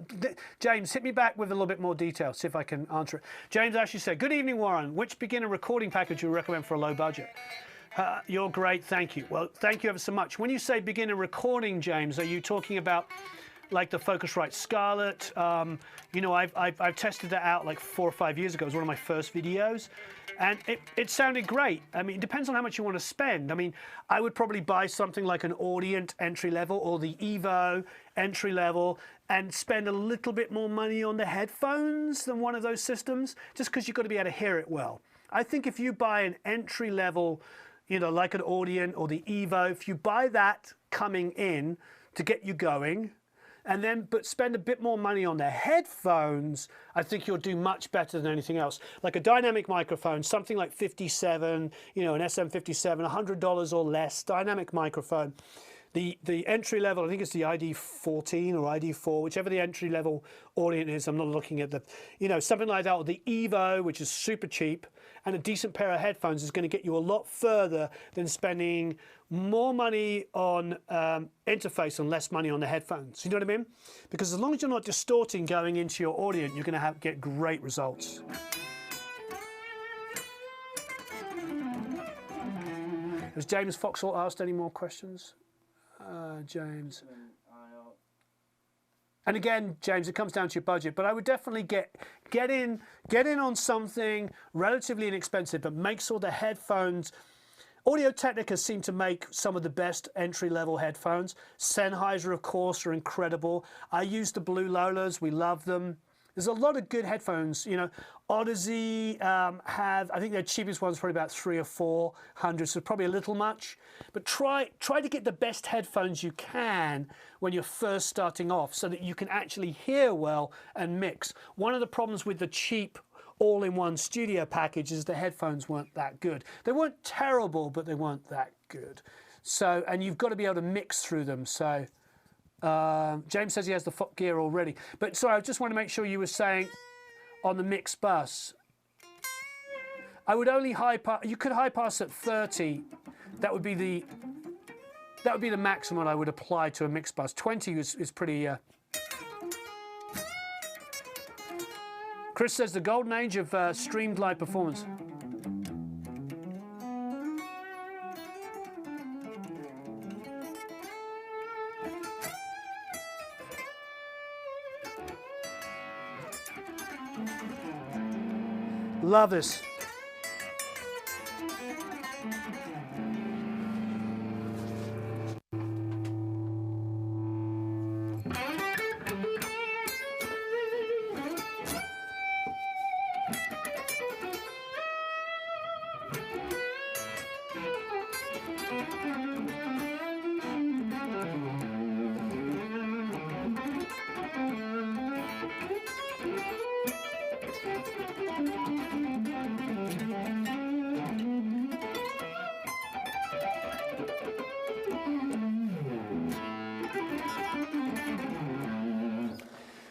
James, hit me back with a little bit more detail, see if I can answer it. James actually said, good evening, Warren. Which beginner recording package do you recommend for a low budget? You're great, thank you. Well, thank you ever so much. When you say beginner recording, James, are you talking about like the Focusrite Scarlett? You know, I've tested that out like 4 or 5 years ago. It was one of my first videos. And it sounded great. I mean, it depends on how much you want to spend. I mean, I would probably buy something like an Audient entry level or the Evo entry level and spend a little bit more money on the headphones than one of those systems, just because you've got to be able to hear it well. I think if you buy an entry level, you know, like an Audient or the Evo, if you buy that coming in to get you going, and then but spend a bit more money on the headphones, I think you'll do much better than anything else. Like a dynamic microphone, something like 57, you know, an SM57, $100 or less, dynamic microphone. The entry level, I think it's the ID14 or ID4, whichever the entry level audience is. I'm not looking at the, you know, something like that, or the Evo, which is super cheap, and a decent pair of headphones is going to get you a lot further than spending more money on interface and less money on the headphones. You know what I mean? Because as long as you're not distorting going into your audio, you're going to get great results. Has James Foxall asked any more questions? James. And again, James, it comes down to your budget, but I would definitely get in on something relatively inexpensive, but make sure the headphones. Audio-Technica seem to make some of the best entry-level headphones. Sennheiser, of course, are incredible. I use the Blue Lolas. We love them. There's a lot of good headphones. You know, Odyssey have, I think their cheapest one's probably about $300 or $400, so probably a little much. But try to get the best headphones you can when you're first starting off, so that you can actually hear well and mix. One of the problems with the cheap all-in-one studio package is the headphones weren't that good. They weren't terrible, but they weren't that good. So, and you've got to be able to mix through them. So. James says he has the gear already. But sorry, I just want to make sure you were saying on the mix bus. I would only high pass. You could high pass at 30. That would be the maximum I would apply to a mix bus. 20 is pretty. Chris says the golden age of streamed live performance. Love this.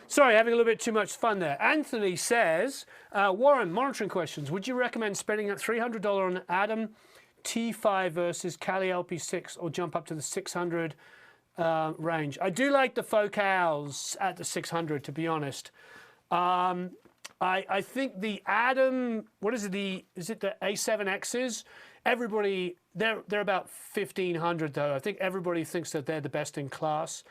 Sorry, having a little bit too much fun there. Anthony says, Warren, monitoring questions. Would you recommend spending at $300 on Adam T5 versus Kali LP6 or jump up to the 600 range? I do like the Focals at the 600, to be honest. I think the Adam, what is it, is it the A7Xs? Everybody, they're about 1,500 though. I think everybody thinks that they're the best in class.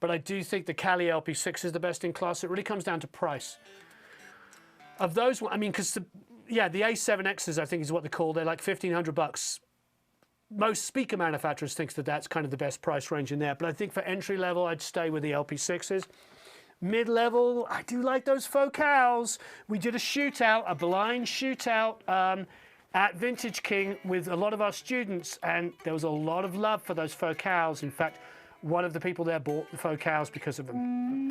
But I do think the Kali LP6 is the best in class. It really comes down to price. Of those, I mean, because the A7Xs, I think is what they're called. They're like 1,500 bucks. Most speaker manufacturers think that that's kind of the best price range in there. But I think for entry level, I'd stay with the LP6s. Mid-level, I do like those Focals. We did a shootout, a blind shootout at Vintage King with a lot of our students, and there was a lot of love for those Focals. In fact, one of the people there bought the Focals because of them.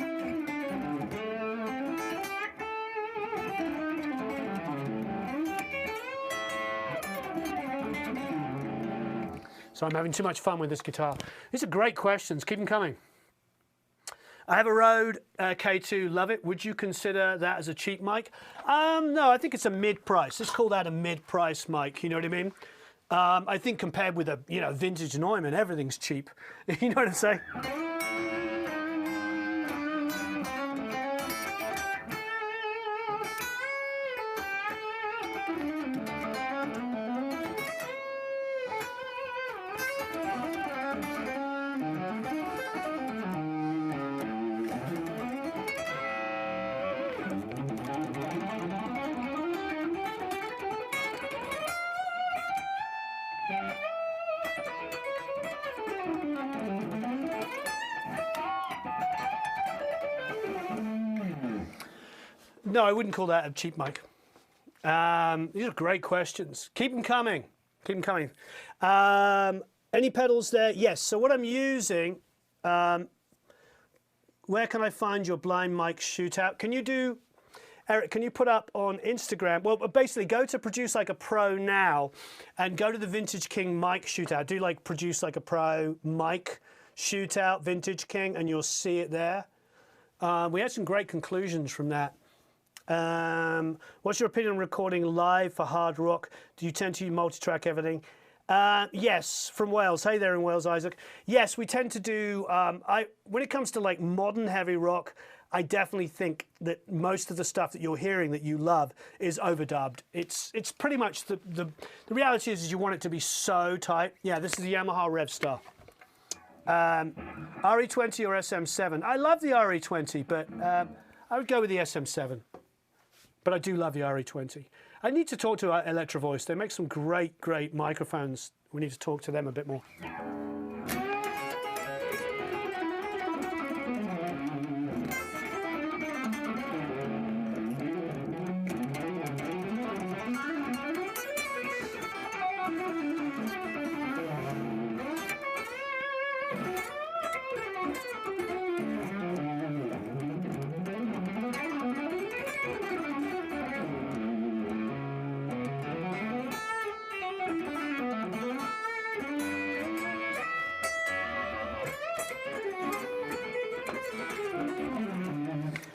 So I'm having too much fun with this guitar. These are great questions. Keep them coming. I have a Rode K2, love it. Would you consider that as a cheap mic? No, I think it's a mid-price. Let's call that a mid-price mic, you know what I mean? I think compared with a vintage Neumann, everything's cheap. You know what I'm saying? No, I wouldn't call that a cheap mic. These are great questions. Keep them coming. Keep them coming. Any pedals there? Yes. So what I'm using, where can I find your blind mic shootout? Can you do, Eric, can you put up on Instagram? Well, basically go to Produce Like a Pro now and go to the Vintage King mic shootout. Do like Produce Like a Pro mic Shootout, Vintage King, and you'll see it there. We had some great conclusions from that. What's your opinion on recording live for hard rock? Do you tend to multi-track everything? Yes, from Wales. Hey there in Wales, Isaac. Yes, we tend to do, when it comes to like modern heavy rock, I definitely think that most of the stuff that you're hearing that you love is overdubbed. It's pretty much, the reality is you want it to be so tight. Yeah, this is the Yamaha Revstar. RE20 or SM7. I love the RE20, but I would go with the SM7. But I do love the RE20. I need to talk to Electro Voice. They make some great microphones. We need to talk to them a bit more.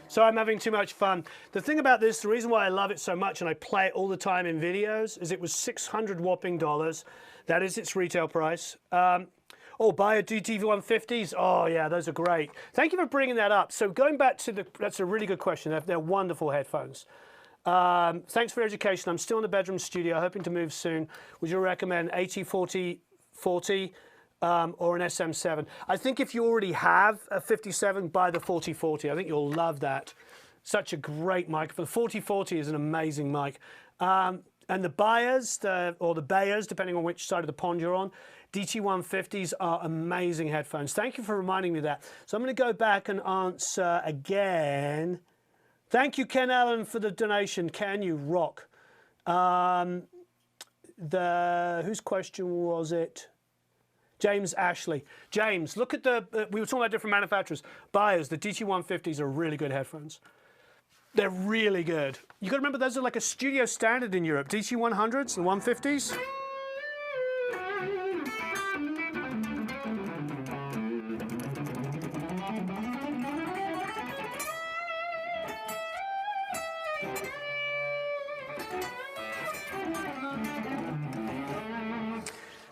So I'm having too much fun. The thing about this, the reason why I love it so much and I play it all the time in videos is it was $600 whopping. That is its retail price. Oh, buy a DT150s? Oh yeah, those are great. Thank you for bringing that up. So going back to that's a really good question. They're wonderful headphones. Thanks for your education. I'm still in the bedroom studio, hoping to move soon. Would you recommend AT4040? Or an SM7. I think if you already have a 57, buy the 4040. I think you'll love that. Such a great mic. The 4040 is an amazing mic. And the buyers, or the bayers, depending on which side of the pond you're on, DT150s are amazing headphones. Thank you for reminding me of that. So I'm going to go back and answer again. Thank you, Ken Allen, for the donation. Ken, you rock. Whose question was it? James Ashley. James, look at we were talking about different manufacturers. Buyers, the DT150s are really good headphones. They're really good. You got to remember, those are like a studio standard in Europe. DT100s, the 150s.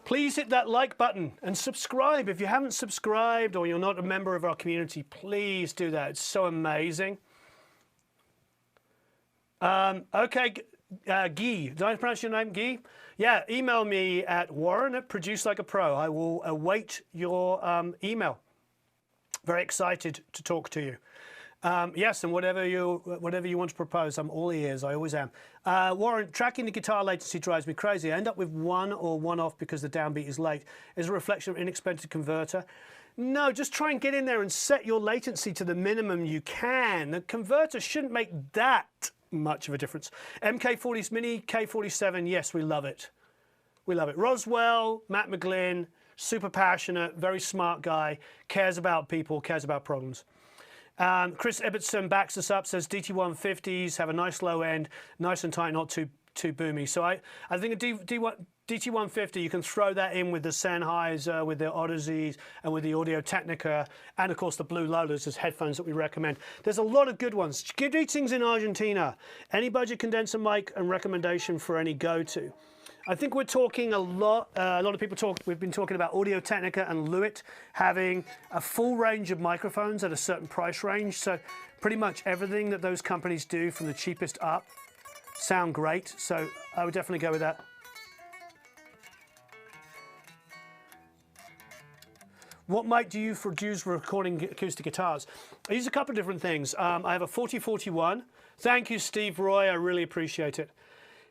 Please hit that like button and subscribe. If you haven't subscribed or you're not a member of our community, please do that. It's so amazing. Okay, Guy, did I pronounce your name, Guy? Yeah, email me at warren@producelikeapro. I will await your email. Very excited to talk to you. Yes, and whatever you want to propose, I'm all ears. I always am. Warren, tracking the guitar latency drives me crazy. I end up with one or one off because the downbeat is late. Is a reflection of inexpensive converter? No, just try and get in there and set your latency to the minimum you can. The converter shouldn't make that much of a difference. MK40s Mini, K47, yes, we love it. We love it. Roswell, Matt McGlynn, super passionate, very smart guy, cares about people, cares about problems. Chris Ebertson backs us up, says DT150s have a nice low end, nice and tight, not too boomy. So I think a DT150, you can throw that in with the Sennheiser, with the Odysseys, and with the Audio Technica, and of course the Blue Lolas as headphones that we recommend. There's a lot of good ones. Greetings in Argentina. Any budget condenser mic and recommendation for any go-to? I think we're talking a lot of people we've been talking about Audio Technica and Lewitt having a full range of microphones at a certain price range. So pretty much everything that those companies do from the cheapest up sound great. So I would definitely go with that. What mic do you use for recording acoustic guitars? I use a couple of different things. I have a 4041. Thank you, Steve Roy. I really appreciate it.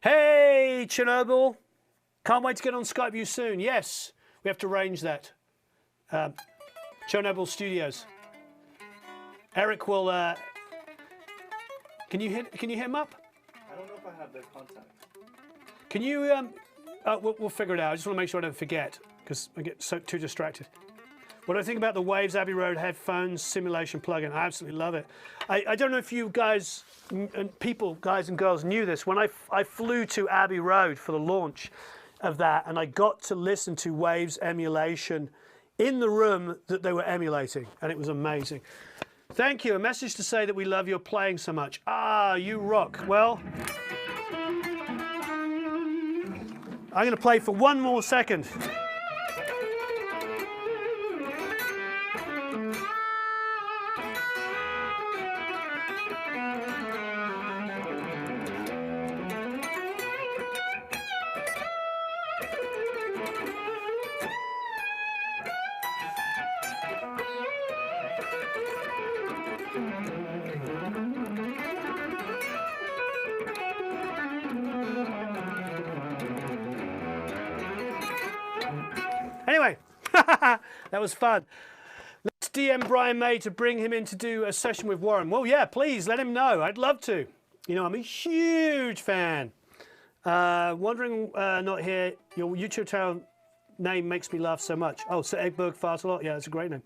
Hey, Chernobyl. Can't wait to get on Skype with you soon. Yes, we have to arrange that. Chernobyl Studios. Eric will... Can you hit him up? I don't know if I have their contact. Can you... we'll figure it out. I just want to make sure I don't forget, because I get too distracted. What do I think about the Waves Abbey Road headphones simulation plugin? I absolutely love it. I don't know if you guys guys and girls knew this. When I flew to Abbey Road for the launch of that, and I got to listen to Waves emulation in the room that they were emulating, and it was amazing. Thank you. A message to say that we love your playing so much. Ah, you rock. Well, I'm going to play for one more second. Anyway, that was fun. Let's DM Brian May to bring him in to do a session with Warren. Well, yeah, please let him know. I'd love to. You know, I'm a huge fan. Wondering, not here, your YouTube channel name makes me laugh so much. Oh, so Eggberg Fart a lot. Yeah, that's a great name.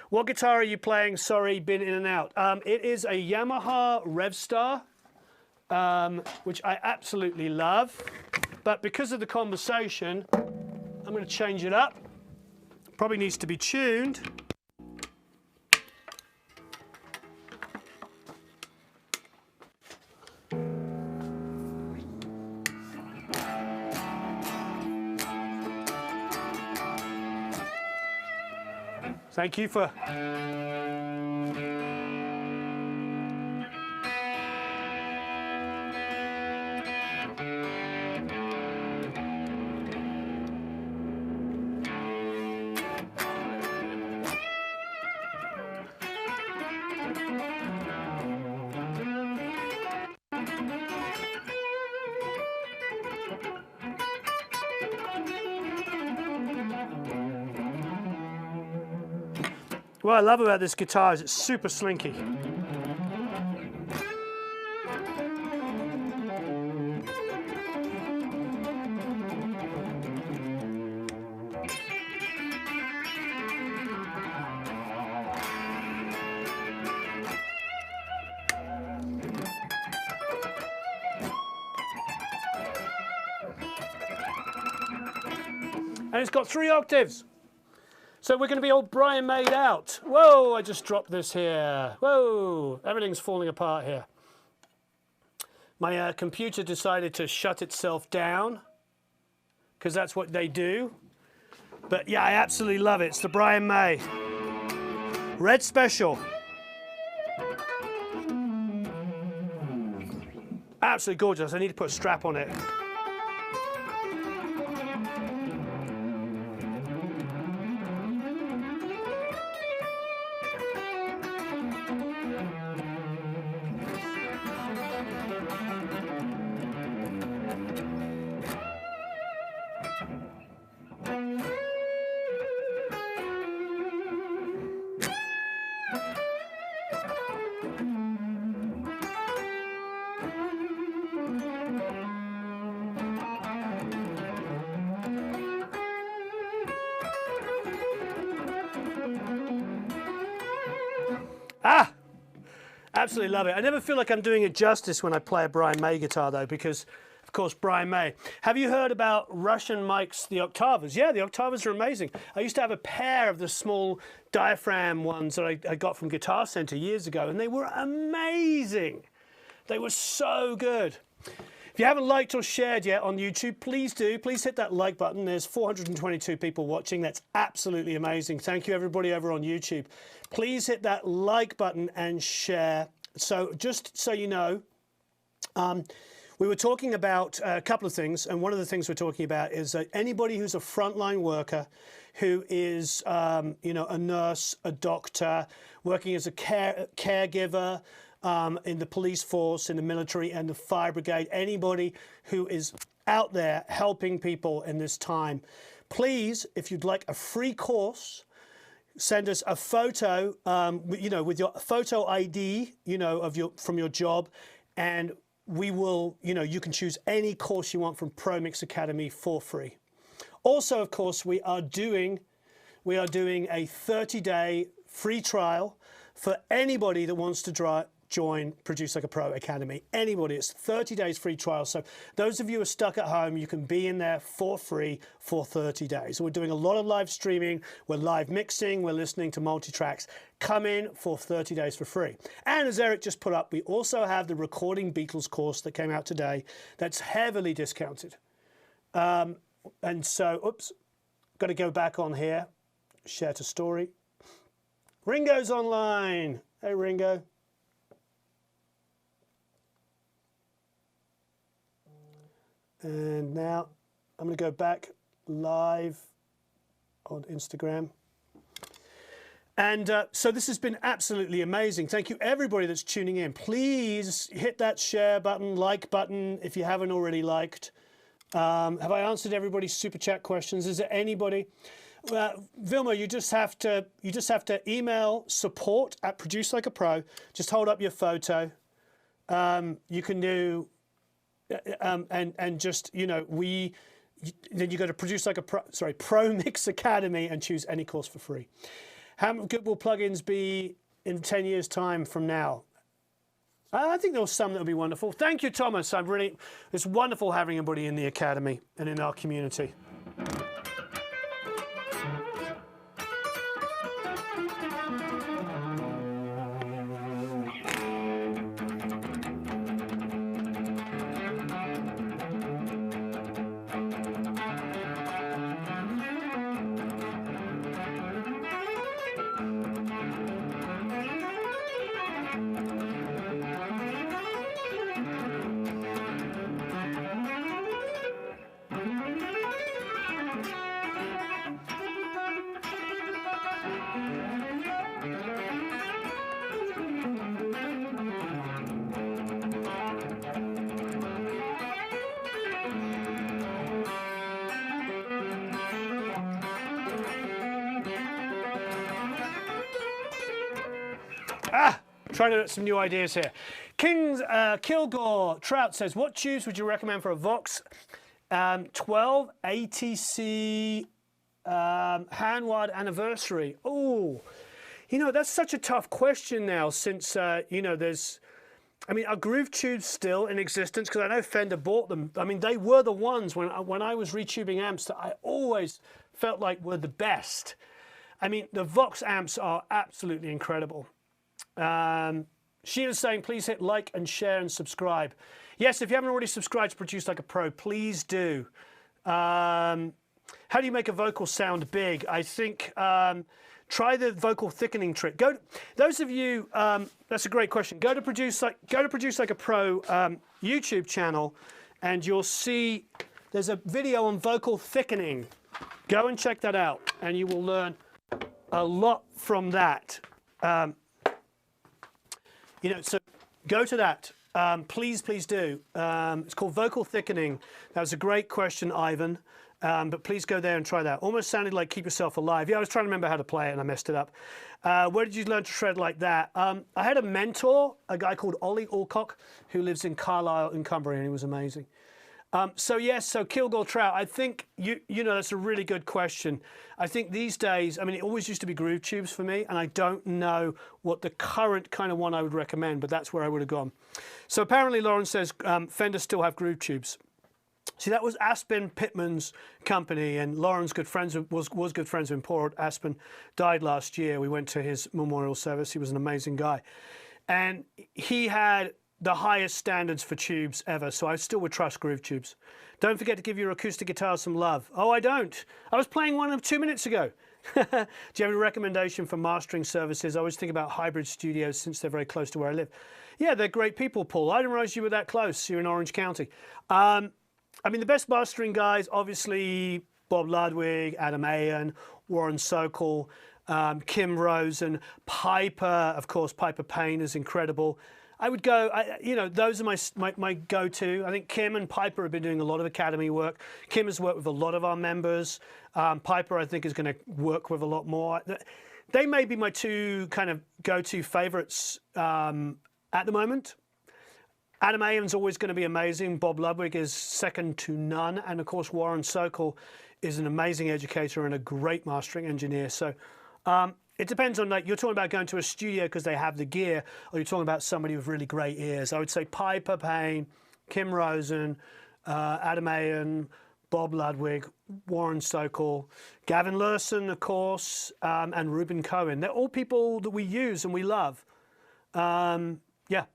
What guitar are you playing? Sorry, been in and out. It is a Yamaha Revstar, which I absolutely love. But because of the conversation, I'm going to change it up. Probably needs to be tuned. Thank you for... What I love about this guitar is it's super slinky. And it's got 3 octaves. So we're going to be all Brian May'd out. Whoa, I just dropped this here. Whoa, everything's falling apart here. My computer decided to shut itself down because that's what they do. But yeah, I absolutely love it. It's the Brian May Red Special. Absolutely gorgeous. I need to put a strap on it. Ah, absolutely love it. I never feel like I'm doing it justice when I play a Brian May guitar though, because of course Brian May. Have you heard about Russian mics, the Octavas? Yeah, the Octavas are amazing. I used to have a pair of the small diaphragm ones that I got from Guitar Center years ago, and they were amazing. They were so good. If you haven't liked or shared yet on YouTube, please do. Please hit that like button. There's 422 people watching. That's absolutely amazing. Thank you, everybody over on YouTube. Please hit that like button and share. So just so you know, we were talking about a couple of things, and one of the things we're talking about is anybody who's a frontline worker, who is, you know, a nurse, a doctor, working as a caregiver, in the police force, in the military and the fire brigade, anybody who is out there helping people in this time. Please, if you'd like a free course, send us a photo, you know, with your photo ID, you know, of from your job, and we will, you know, you can choose any course you want from Pro Mix Academy for free. Also, of course, we are doing a 30-day free trial for anybody that wants to join Produce Like a Pro Academy. Anybody, it's 30 days free trial. So those of you who are stuck at home, you can be in there for free for 30 days. We're doing a lot of live streaming, we're live mixing, we're listening to multi-tracks. Come in for 30 days for free. And as Eric just put up, we also have the Recording Beatles course that came out today that's heavily discounted. And so, oops, got to go back on here, share to story. Ringo's online. Hey, Ringo. And now I'm going to go back live on Instagram. And so this has been absolutely amazing. Thank you, everybody that's tuning in. Please hit that share button, like button, if you haven't already liked. Have I answered everybody's super chat questions? Is there anybody? Vilma, you just have to email support@Produce Like a Pro. Just hold up your photo. You can do and just, you know, then you go to Produce Like a Pro, Pro Mix Academy, and choose any course for free. How good will plugins be in 10 years time from now? I think there was some that would be wonderful. Thank you, Thomas. It's wonderful having everybody in the academy and in our community. Trying to get some new ideas here. Kilgore Trout says, what tubes would you recommend for a Vox 12 ATC Huart anniversary? Oh, you know, that's such a tough question now, since you know, are groove tubes still in existence? Because I know Fender bought them. I mean, they were the ones when I was retubing amps that I always felt like were the best. I mean, the Vox amps are absolutely incredible. Sheila's saying, please hit like and share and subscribe. Yes, if you haven't already subscribed to Produce Like a Pro, please do. How do you make a vocal sound big? I think try the vocal thickening trick. Those of you, that's a great question. Go to Produce Like a Pro YouTube channel, and you'll see there's a video on vocal thickening. Go and check that out, and you will learn a lot from that. You know, so go to that. Please do. It's called vocal thickening. That was a great question, Ivan. But please go there and try that. Almost sounded like Keep Yourself Alive. Yeah, I was trying to remember how to play it and I messed it up. Where did you learn to shred like that? I had a mentor, a guy called Ollie Alcock, who lives in Carlisle in Cumbria, and he was amazing. So yes, so Kilgore Trout, I think, you know, that's a really good question. I think these days, I mean, it always used to be groove tubes for me, and I don't know what the current kind of one I would recommend, but that's where I would have gone. So apparently Lauren says Fender still have groove tubes. See, that was Aspen Pittman's company, and Lauren's good friends was good friends with Paul Aspen. Died last year. We went to his memorial service. He was an amazing guy, and he had the highest standards for tubes ever, so I still would trust groove tubes. Don't forget to give your acoustic guitar some love. Oh, I don't. I was playing one 2 minutes ago. Do you have a recommendation for mastering services? I always think about hybrid studios since they're very close to where I live. Yeah, they're great people, Paul. I didn't realize you were that close. You're in Orange County. I mean, the best mastering guys, obviously, Bob Ludwig, Adam Ayen, Warren Sokol, Kim Rosen, Piper, of course, Piper Payne is incredible. I would go, you know, those are my go-to. I think Kim and Piper have been doing a lot of academy work. Kim has worked with a lot of our members. Piper, I think, is going to work with a lot more. They may be my two kind of go-to favorites at the moment. Adam Ayen's always going to be amazing. Bob Ludwig is second to none. And of course, Warren Sokol is an amazing educator and a great mastering engineer. So it depends on, like, you're talking about going to a studio because they have the gear, or you're talking about somebody with really great ears. I would say Piper Payne, Kim Rosen, Adam Ayen, Bob Ludwig, Warren Sokol, Gavin Lurson, of course, and Ruben Cohen. They're all people that we use and we love. Yeah.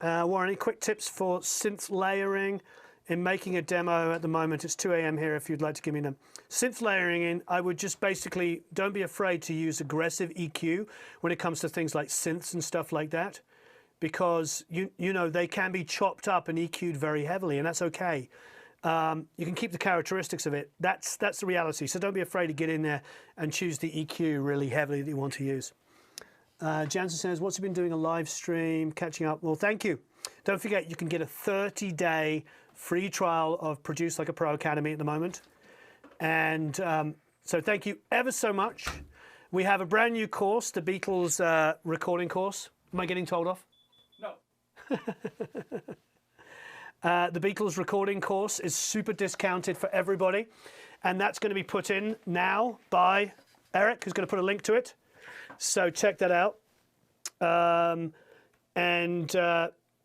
Warren, any quick tips for synth layering in making a demo at the moment? It's 2 a.m. here if you'd like to give me them. Synth layering in, I would just basically, don't be afraid to use aggressive EQ when it comes to things like synths and stuff like that, because you know they can be chopped up and EQ'd very heavily, and that's okay. You can keep the characteristics of it. That's the reality. So don't be afraid to get in there and choose the EQ really heavily that you want to use. Jansen says, what's he been doing a live stream, catching up? Well, thank you. Don't forget, you can get a 30-day free trial of Produce Like a Pro Academy at the moment. And so thank you ever so much. We have a brand new course, the Beatles recording course. Am I getting told off? No. The Beatles recording course is super discounted for everybody. And that's going to be put in now by Eric, who's going to put a link to it. So check that out.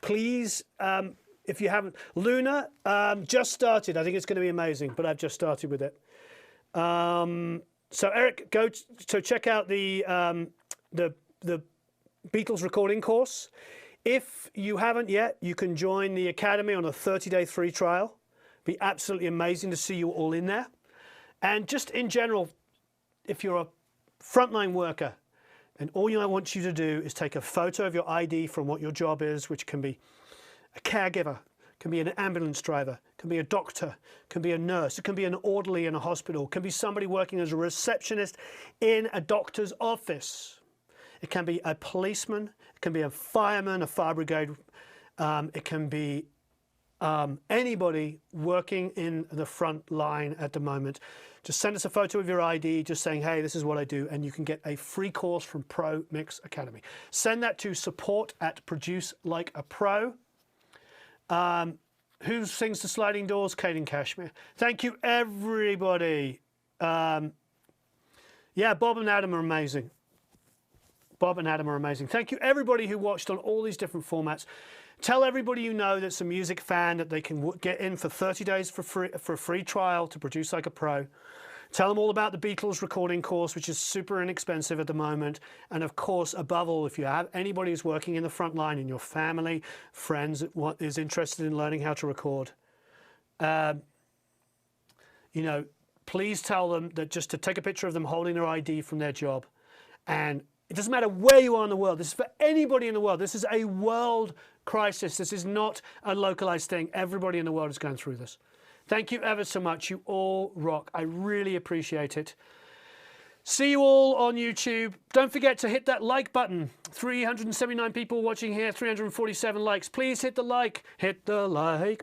Please, if you haven't, Luna just started. I think it's going to be amazing, but I've just started with it. So Eric, so check out the Beatles recording course. If you haven't yet, you can join the Academy on a 30-day free trial. Be absolutely amazing to see you all in there. And just in general, if you're a frontline worker, and all I want you to do is take a photo of your ID from what your job is, which can be a caregiver, can be an ambulance driver, can be a doctor, can be a nurse, it can be an orderly in a hospital, can be somebody working as a receptionist in a doctor's office. It can be a policeman, it can be a fireman, a fire brigade, it can be anybody working in the front line at the moment. Just send us a photo of your ID, just saying, hey, this is what I do, and you can get a free course from Pro Mix Academy. Send that to support@producelikeapro. Who sings the sliding doors? Caden Cashmere. Thank you, everybody. Yeah, Bob and Adam are amazing. Bob and Adam are amazing. Thank you, everybody who watched on all these different formats. Tell everybody you know that's a music fan that they can get in for 30 days for a free trial to Produce Like a Pro. Tell them all about the Beatles recording course, which is super inexpensive at the moment. And of course, above all, if you have anybody who's working in the front line in your family, friends, what is interested in learning how to record, you know, please tell them that just to take a picture of them holding their ID from their job. And it doesn't matter where you are in the world. This is for anybody in the world. This is a world crisis. This is not a localized thing. Everybody in the world is going through this. Thank you ever so much. You all rock. I really appreciate it. See you all on YouTube. Don't forget to hit that like button. 379 people watching here, 347 likes. Please hit the like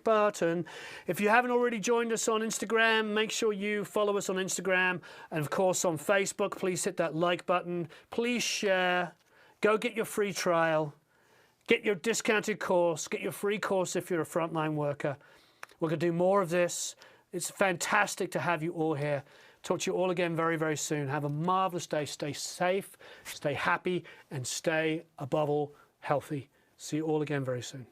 button. If you haven't already joined us on Instagram, make sure you follow us on Instagram. And of course on Facebook, please hit that like button. Please share. Go get your free trial. Get your discounted course. Get your free course if you're a frontline worker. We're going to do more of this. It's fantastic to have you all here. Talk to you all again very, very soon. Have a marvelous day. Stay safe, stay happy, and stay, above all, healthy. See you all again very soon.